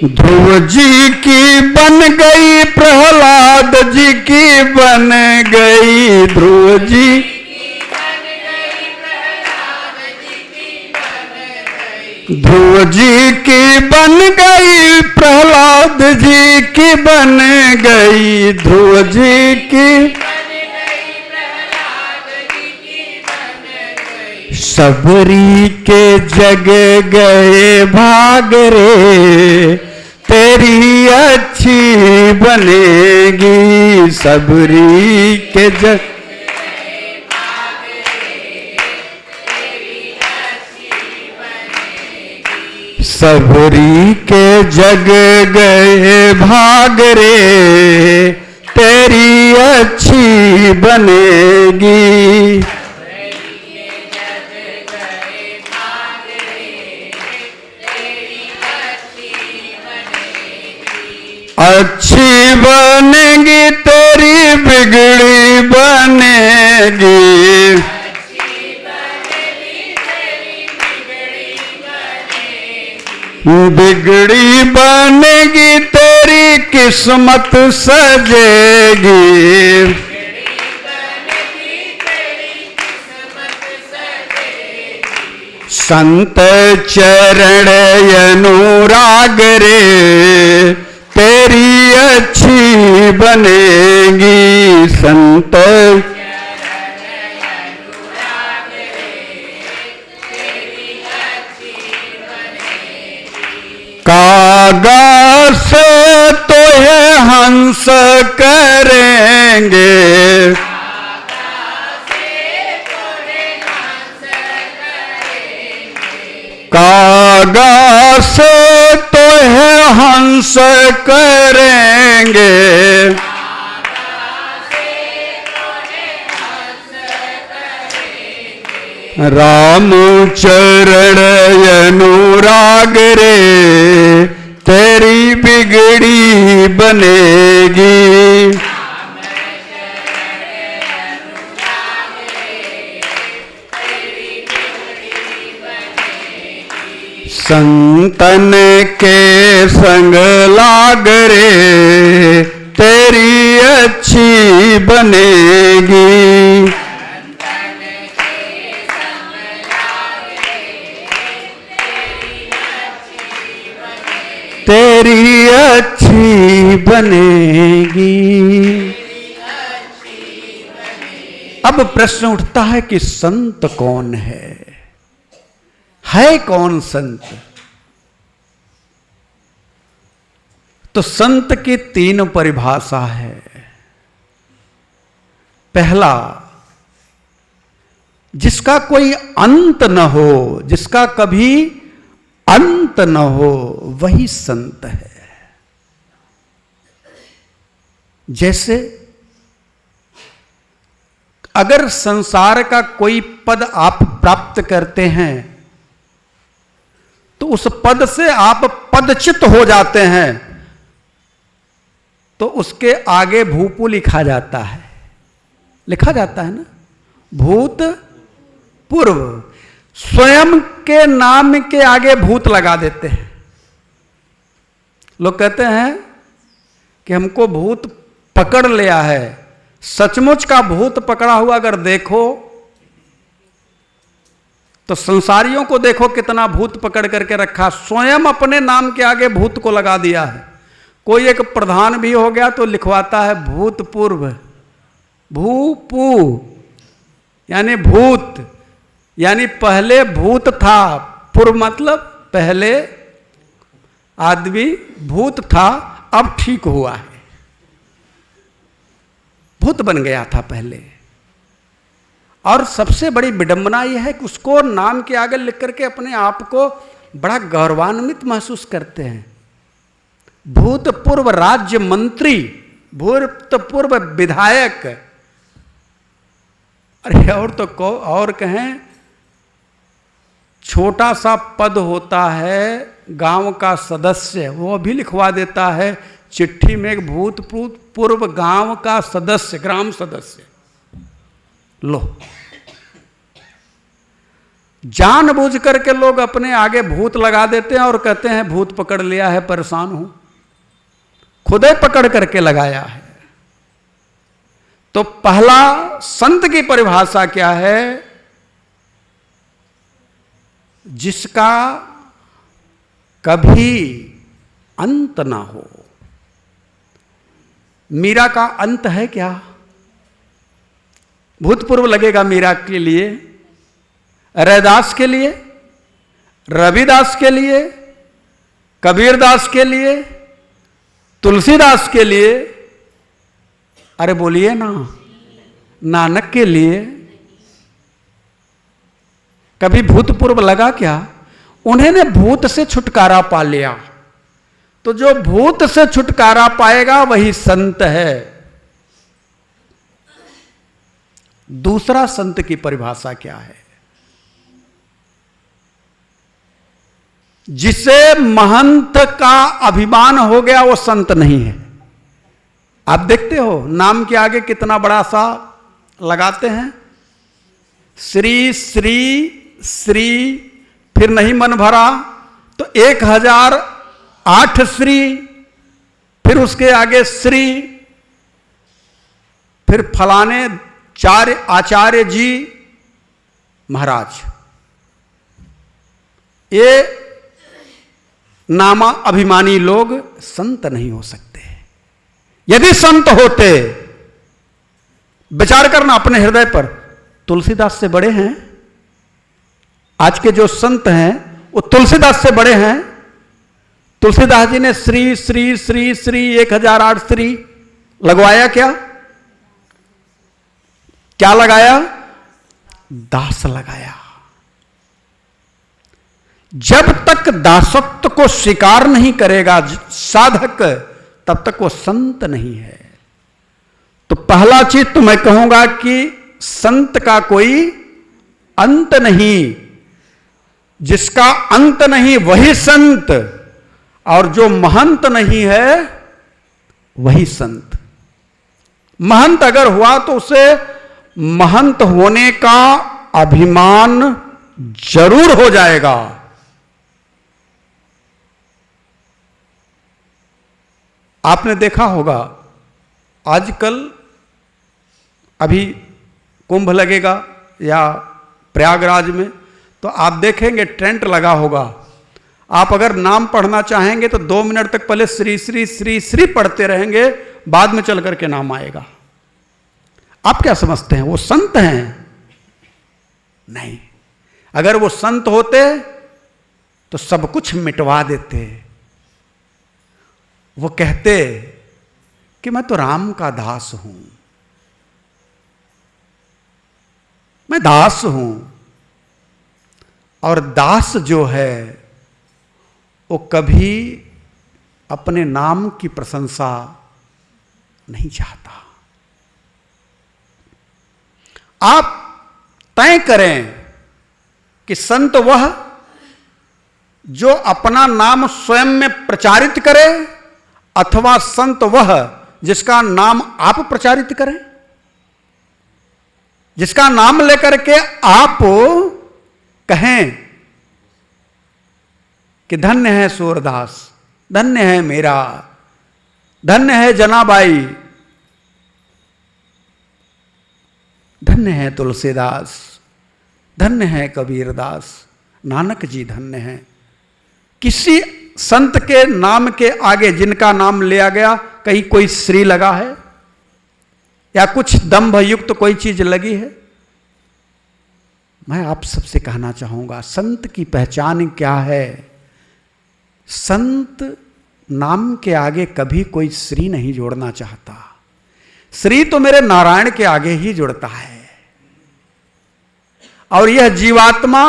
ध्रुव जी की बन गई, प्रहलाद जी की बन गई। ध्रुव जी ध्रुव जी की बन गई, प्रहलाद जी की बन गई। ध्रुव जी की सबरी के जग गए भाग रे, तेरी अच्छी बनेगी। सबरी के जग सबरी के जग गए भाग रे, तेरी अच्छी बनेगी। अच्छी बनेगी, तेरी बिगड़ी बनेगी। बिगड़ी बनेगी, तेरी किस्मत सजेगी। संत चरण अनुराग रे, तेरी अच्छी बनेगी। संत कागा से तो है हंस करेंगे। कागा से तो है हंस करेंगे। राम चरण अनुराग रे, तेरी बिगड़ी बनेगी। संतन के संग लाग रे, तेरी अच्छी बनेगी। तेरी मेरी अच्छी बनेगी। अब प्रश्न उठता है कि संत कौन है कौन संत? तो संत की 3 परिभाषा है। पहला, जिसका कोई अंत न हो, जिसका कभी अंत न हो, वही संत है। जैसे अगर संसार का कोई पद आप प्राप्त करते हैं तो उस पद से आप पदच्युत हो जाते हैं, तो उसके आगे भूपू लिखा जाता है ना, भूत पूर्व। स्वयं के नाम के आगे भूत लगा देते हैं। लोग कहते हैं कि हमको भूत पकड़ लिया है। सचमुच का भूत पकड़ा हुआ अगर देखो तो संसारियों को देखो कितना भूत पकड़ करके रखा, स्वयं अपने नाम के आगे भूत को लगा दिया है। कोई एक प्रधान भी हो गया तो लिखवाता है भूतपूर्व, भूपू यानी भूत, यानी पहले भूत था, पूर्व मतलब पहले आदमी भूत था, अब ठीक हुआ है, भूत बन गया था पहले। और सबसे बड़ी विडंबना यह है कि उसको नाम के आगे लिख करके अपने आप को बड़ा गौरवान्वित महसूस करते हैं। भूतपूर्व राज्य मंत्री, भूतपूर्व विधायक, अरे और कहें छोटा सा पद होता है गांव का सदस्य, वो भी लिखवा देता है चिट्ठी में एक भूतपूर्व गांव का सदस्य, ग्राम सदस्य। लो, जानबूझ करके लोग अपने आगे भूत लगा देते हैं और कहते हैं भूत पकड़ लिया है, परेशान हूं, खुदे पकड़ करके लगाया है। तो पहला संत की परिभाषा क्या है? जिसका कभी अंत ना हो। मीरा का अंत है क्या? भूतपूर्व लगेगा मीरा के लिए, रैदास के लिए, रविदास के लिए, कबीरदास के लिए, तुलसीदास के लिए, अरे बोलिए ना, नानक के लिए कभी भूतपूर्व लगा क्या? उन्होंने भूत से छुटकारा पा लिया। तो जो भूत से छुटकारा पाएगा वही संत है। दूसरा संत की परिभाषा क्या है? जिसे महंत का अभिमान हो गया वो संत नहीं है। आप देखते हो नाम के आगे कितना बड़ा सा लगाते हैं, श्री श्री श्री, फिर नहीं मन भरा तो 1008 श्री, फिर उसके आगे श्री, फिर फलाने 4 आचार्य जी महाराज। ये नामा अभिमानी लोग संत नहीं हो सकते। यदि संत होते, विचार करना अपने हृदय पर, तुलसीदास से बड़े हैं। आज के जो संत हैं वो तुलसीदास से बड़े हैं। तुलसीदास जी ने श्री श्री श्री श्री 1008 श्री लगवाया क्या? क्या लगाया? दास लगाया। जब तक दासत्व को स्वीकार नहीं करेगा साधक, तब तक वो संत नहीं है। तो पहला चीज तो मैं कहूंगा कि संत का कोई अंत नहीं। जिसका अंत नहीं वही संत, और जो महंत नहीं है वही संत। महंत अगर हुआ तो उसे महंत होने का अभिमान जरूर हो जाएगा। आपने देखा होगा आजकल अभी कुंभ लगेगा या प्रयागराज में, तो आप देखेंगे टेंट लगा होगा आप अगर नाम पढ़ना चाहेंगे तो 2 मिनट तक पहले श्री श्री श्री श्री पढ़ते रहेंगे, बाद में चल करके नाम आएगा। आप क्या समझते हैं वो संत हैं? नहीं। अगर वो संत होते तो सब कुछ मिटवा देते। वो कहते कि मैं तो राम का दास हूं, मैं दास हूं। और दास जो है वो कभी अपने नाम की प्रशंसा नहीं चाहता। आप तय करें कि संत वह जो अपना नाम स्वयं में प्रचारित करे, अथवा संत वह जिसका नाम आप प्रचारित करें, जिसका नाम लेकर के आप कहें कि धन्य है सूरदास, धन्य है मेरा, धन्य है जनाबाई, धन्य है तुलसीदास, धन्य है कबीरदास, नानक जी धन्य है। किसी संत के नाम के आगे जिनका नाम लिया गया कहीं कोई श्री लगा है या कुछ दंभ युक्त कोई चीज लगी है? मैं आप सबसे कहना चाहूंगा, संत की पहचान क्या है? संत नाम के आगे कभी कोई श्री नहीं जोड़ना चाहता। श्री तो मेरे नारायण के आगे ही जुड़ता है। और यह जीवात्मा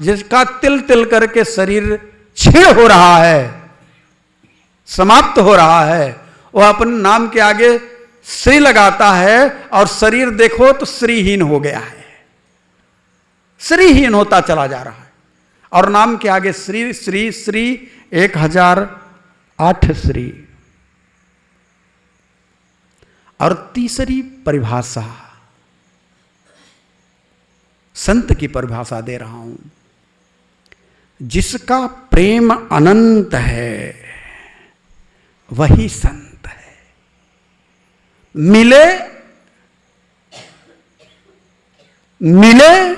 जिसका तिल तिल करके शरीर क्षीण हो रहा है, समाप्त हो रहा है, वह अपने नाम के आगे श्री लगाता है और शरीर देखो तो श्रीहीन हो गया है, श्रीहीन होता चला जा रहा है। और नाम के आगे श्री श्री श्री 1008 श्री। और तीसरी परिभाषा, संत की परिभाषा दे रहा हूं, जिसका प्रेम अनंत है वही संत है। मिले मिले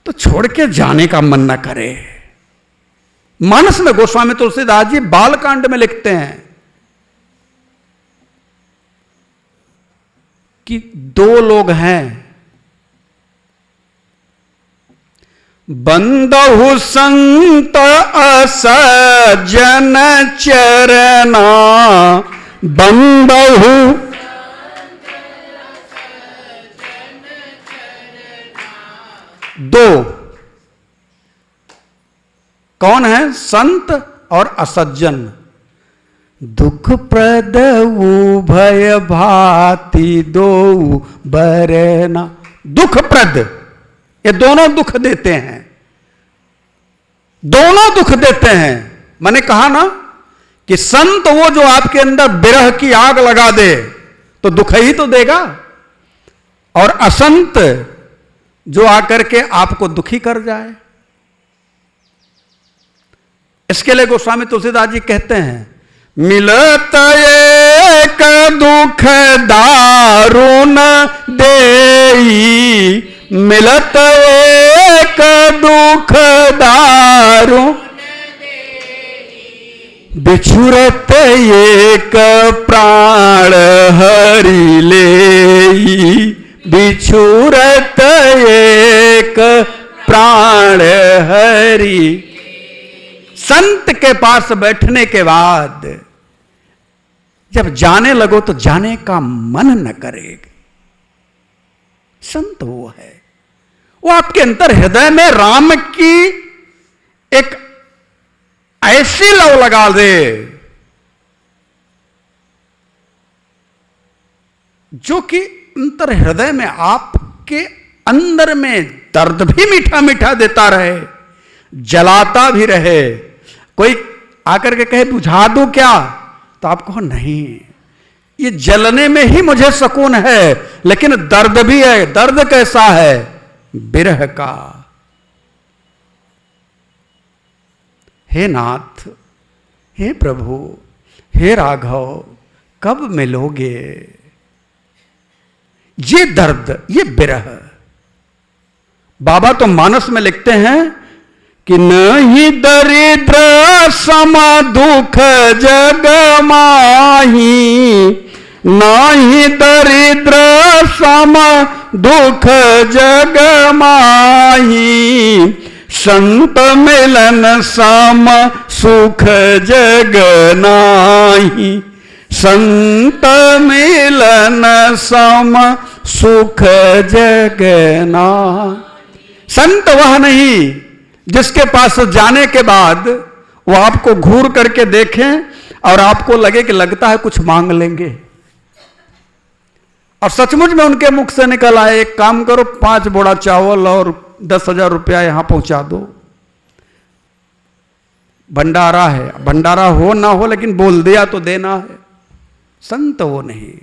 तो छोड़ के जाने का मन न करे। मानस में गोस्वामी तुलसीदास जी बालकांड में लिखते हैं कि 2 लोग हैं, बंदहु संत असज्जन चरना, बंदहु दो कौन है? संत और असज्जन। दुख प्रद भय भाति दो बरना। दुख प्रद, ये दोनों दुख देते हैं, दोनों दुख देते हैं। मैंने कहा ना कि संत वो जो आपके अंदर विरह की आग लगा दे तो दुख ही तो देगा, और असंत जो आकर के आपको दुखी कर जाए। इसके लिए गोस्वामी तुलसीदास जी कहते हैं, मिलत एक दुख दारुण देई, मिलत एक दुख दारुण बिछुरत एक प्राण हरि लेई, बिछुरत एक प्राण हरि। संत के पास बैठने के बाद जब जाने लगो तो जाने का मन न करेगा। संत वो है, वो आपके अंतर हृदय में राम की एक ऐसी लव लगा दे जो कि अंतर हृदय में आपके अंदर में दर्द भी मीठा मीठा देता रहे, जलाता भी रहे। कोई आकर के कहे बुझा दूं क्या, तो आप कहो नहीं, ये जलने में ही मुझे सुकून है, लेकिन दर्द भी है। दर्द कैसा है? विरह का। हे नाथ, हे प्रभु, हे राघव, कब मिलोगे? ये दर्द, ये विरह। बाबा तो मानस में लिखते हैं कि नहीं दरिद्र सम दुख जग माही, नहीं दरिद्र सम दुख जग माही, संत मिलन सम सुख जग नाही, संत मिलन सम सुख जग नाही। संत वह नहीं जिसके पास जाने के बाद वो आपको घूर करके देखें और आपको लगे कि लगता है कुछ मांग लेंगे, और सचमुच में उनके मुख से निकल आए, एक काम करो 5 बोरा चावल और 10,000 रुपया यहां पहुंचा दो, भंडारा है, भंडारा हो ना हो लेकिन बोल दिया तो देना है। संत वो नहीं,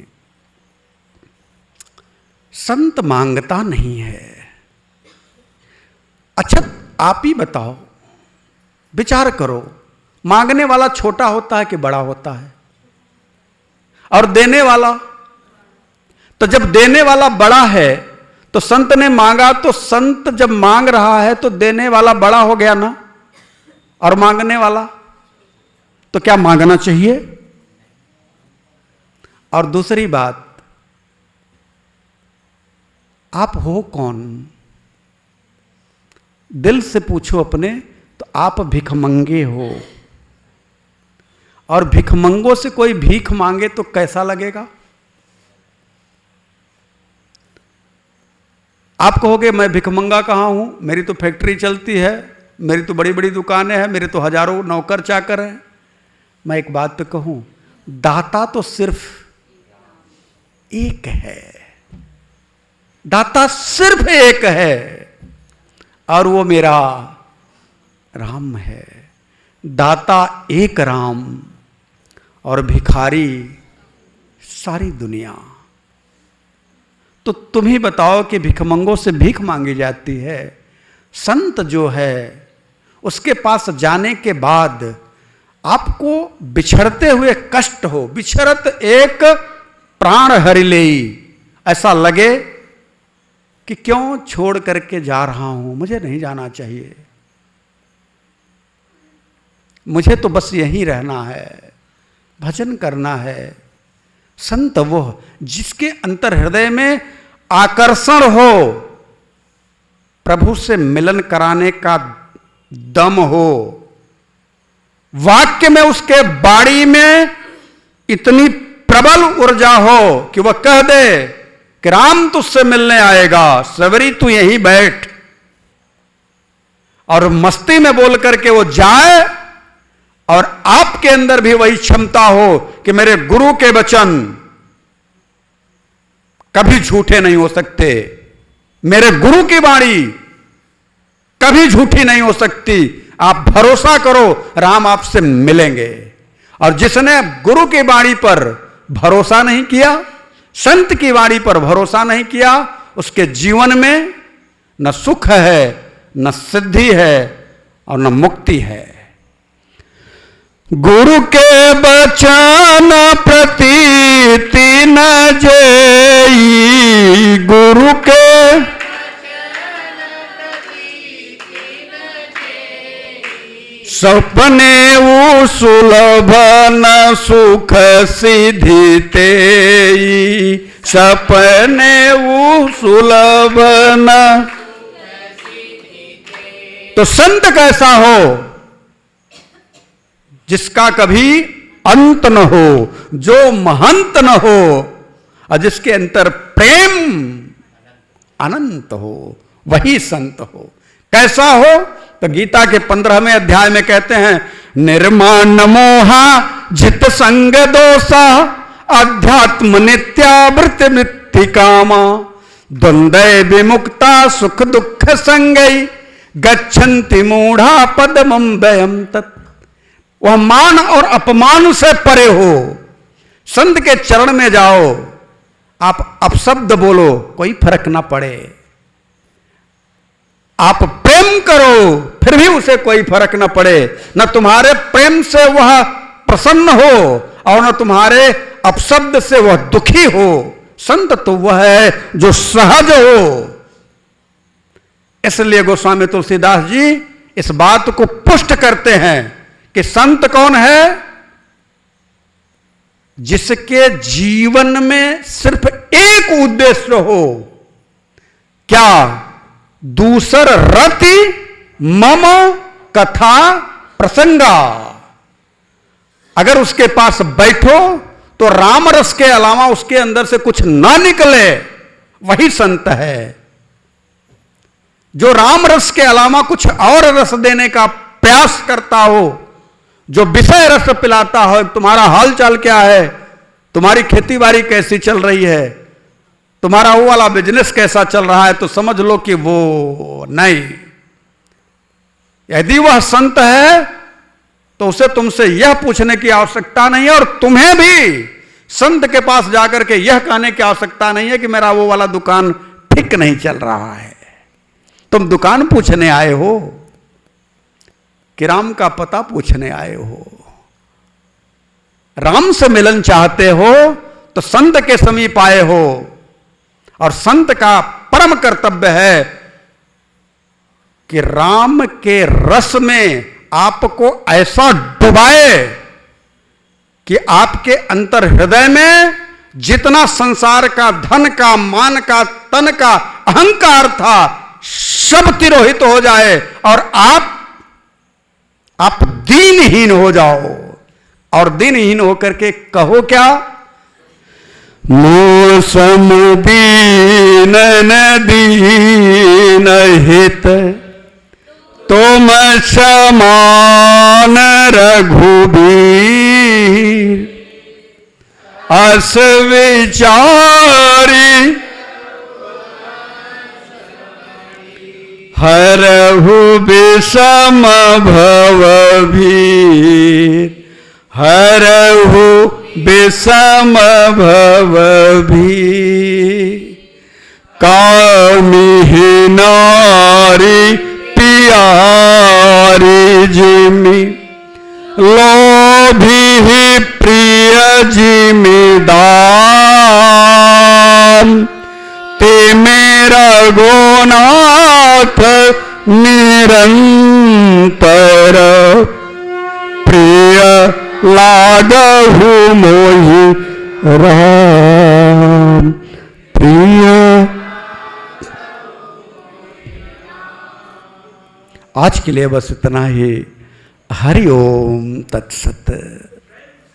संत मांगता नहीं है। अच्छा आप ही बताओ, विचार करो, मांगने वाला छोटा होता है कि बड़ा होता है, और देने वाला? तो जब देने वाला बड़ा है तो संत ने मांगा, तो संत जब मांग रहा है तो देने वाला बड़ा हो गया ना, और मांगने वाला तो क्या मांगना चाहिए? और दूसरी बात, आप हो कौन? दिल से पूछो अपने, तो आप भिखमंगे हो, और भिखमंगों से कोई भीख मांगे तो कैसा लगेगा? आप कहोगे मैं भिखमंगा कहाँ हूं, मेरी तो फैक्ट्री चलती है, मेरी तो बड़ी बड़ी दुकानें हैं, मेरे तो हजारों नौकर चाकर हैं। मैं एक बात पे कहूं, दाता तो सिर्फ एक है, दाता सिर्फ एक है, और वो मेरा राम है। दाता एक राम और भिखारी सारी दुनिया। तो तुम ही बताओ कि भिखमंगों से भीख मांगी जाती है? संत जो है उसके पास जाने के बाद आपको बिछड़ते हुए कष्ट हो, बिछड़त एक प्राण हरि लेई, ऐसा लगे कि क्यों छोड़ करके जा रहा हूं, मुझे नहीं जाना चाहिए, मुझे तो बस यहीं रहना है, भजन करना है। संत वो जिसके अंतर हृदय में आकर्षण हो, प्रभु से मिलन कराने का दम हो, वाक्य में उसके बाड़ी में इतनी प्रबल ऊर्जा हो कि वह कह दे कि राम तुझसे मिलने आएगा, सवरी तू यहीं बैठ, और मस्ती में बोल करके वो जाए, और आपके अंदर भी वही क्षमता हो कि मेरे गुरु के वचन कभी झूठे नहीं हो सकते, मेरे गुरु की वाणी कभी झूठी नहीं हो सकती, आप भरोसा करो राम आपसे मिलेंगे। और जिसने गुरु की वाणी पर भरोसा नहीं किया, संत की वाणी पर भरोसा नहीं किया, उसके जीवन में न सुख है, न सिद्धि है, और न मुक्ति है। गुरु के बचन प्रतीति न जेई, गुरु के सपने वो सुलभ न सुख सिद्धि तेई, सपने वो सुलभ न। तो संत कैसा हो? जिसका कभी अंत न हो, जो महंत न हो, और जिसके अंतर प्रेम अनंत हो, वही संत हो। कैसा हो? तो गीता के 15वें अध्याय में कहते हैं, निर्माण मोहा जित संग दोषा, अध्यात्म नित्यावृत मृत्यु कामा, द्वंद्व विमुक्ता सुख दुख संगई, गच्छन्ति मूढ़ा पदमं व्ययम तत्। वह मान और अपमान से परे हो। संत के चरण में जाओ, आप अपशब्द बोलो, कोई फर्क ना पड़े, आप प्रेम करो, फिर भी उसे कोई फर्क न पड़े, न तुम्हारे प्रेम से वह प्रसन्न हो और न तुम्हारे अपशब्द से वह दुखी हो। संत तो वह है जो सहज हो। इसलिए गोस्वामी तुलसीदास जी इस बात को पुष्ट करते हैं कि संत कौन है? जिसके जीवन में सिर्फ एक उद्देश्य हो, क्या? दूसर रति मम कथा प्रसंगा। अगर उसके पास बैठो तो राम रस के अलावा उसके अंदर से कुछ ना निकले, वही संत है। जो राम रस के अलावा कुछ और रस देने का प्रयास करता हो, जो विषय रस पिलाता हो, तुम्हारा हाल चाल क्या है, तुम्हारी खेती बाड़ी कैसी चल रही है, तुम्हारा वो वाला बिजनेस कैसा चल रहा है, तो समझ लो कि वो नहीं। यदि वह संत है तो उसे तुमसे यह पूछने की आवश्यकता नहीं है, और तुम्हें भी संत के पास जाकर के यह कहने की आवश्यकता नहीं है कि मेरा वो वाला दुकान ठीक नहीं चल रहा है। तुम दुकान पूछने आए हो कि राम का पता पूछने आए हो? राम से मिलन चाहते हो तो संत के समीप आए हो, और संत का परम कर्तव्य है कि राम के रस में आपको ऐसा डुबाए कि आपके अंतर हृदय में जितना संसार का, धन का, मान का, तन का अहंकार था, सब तिरोहित हो जाए, और आप दीनहीन हो जाओ। और दीनहीन होकर के कहो क्या? मौसम दीन दीन हित तुम समान रघुबीर, अस विचारी हरहु विषम भवभीर, हरहु विषम भवभीर। कामिहि नारी प्यारी जिमि, लोभी प्रिय जिमिदान, ते मेरा गोनाथ निरंतर, प्रिय लागहु मोहि राम, प्रिय। आज के लिए बस इतना ही। हरि ओम तत्सत।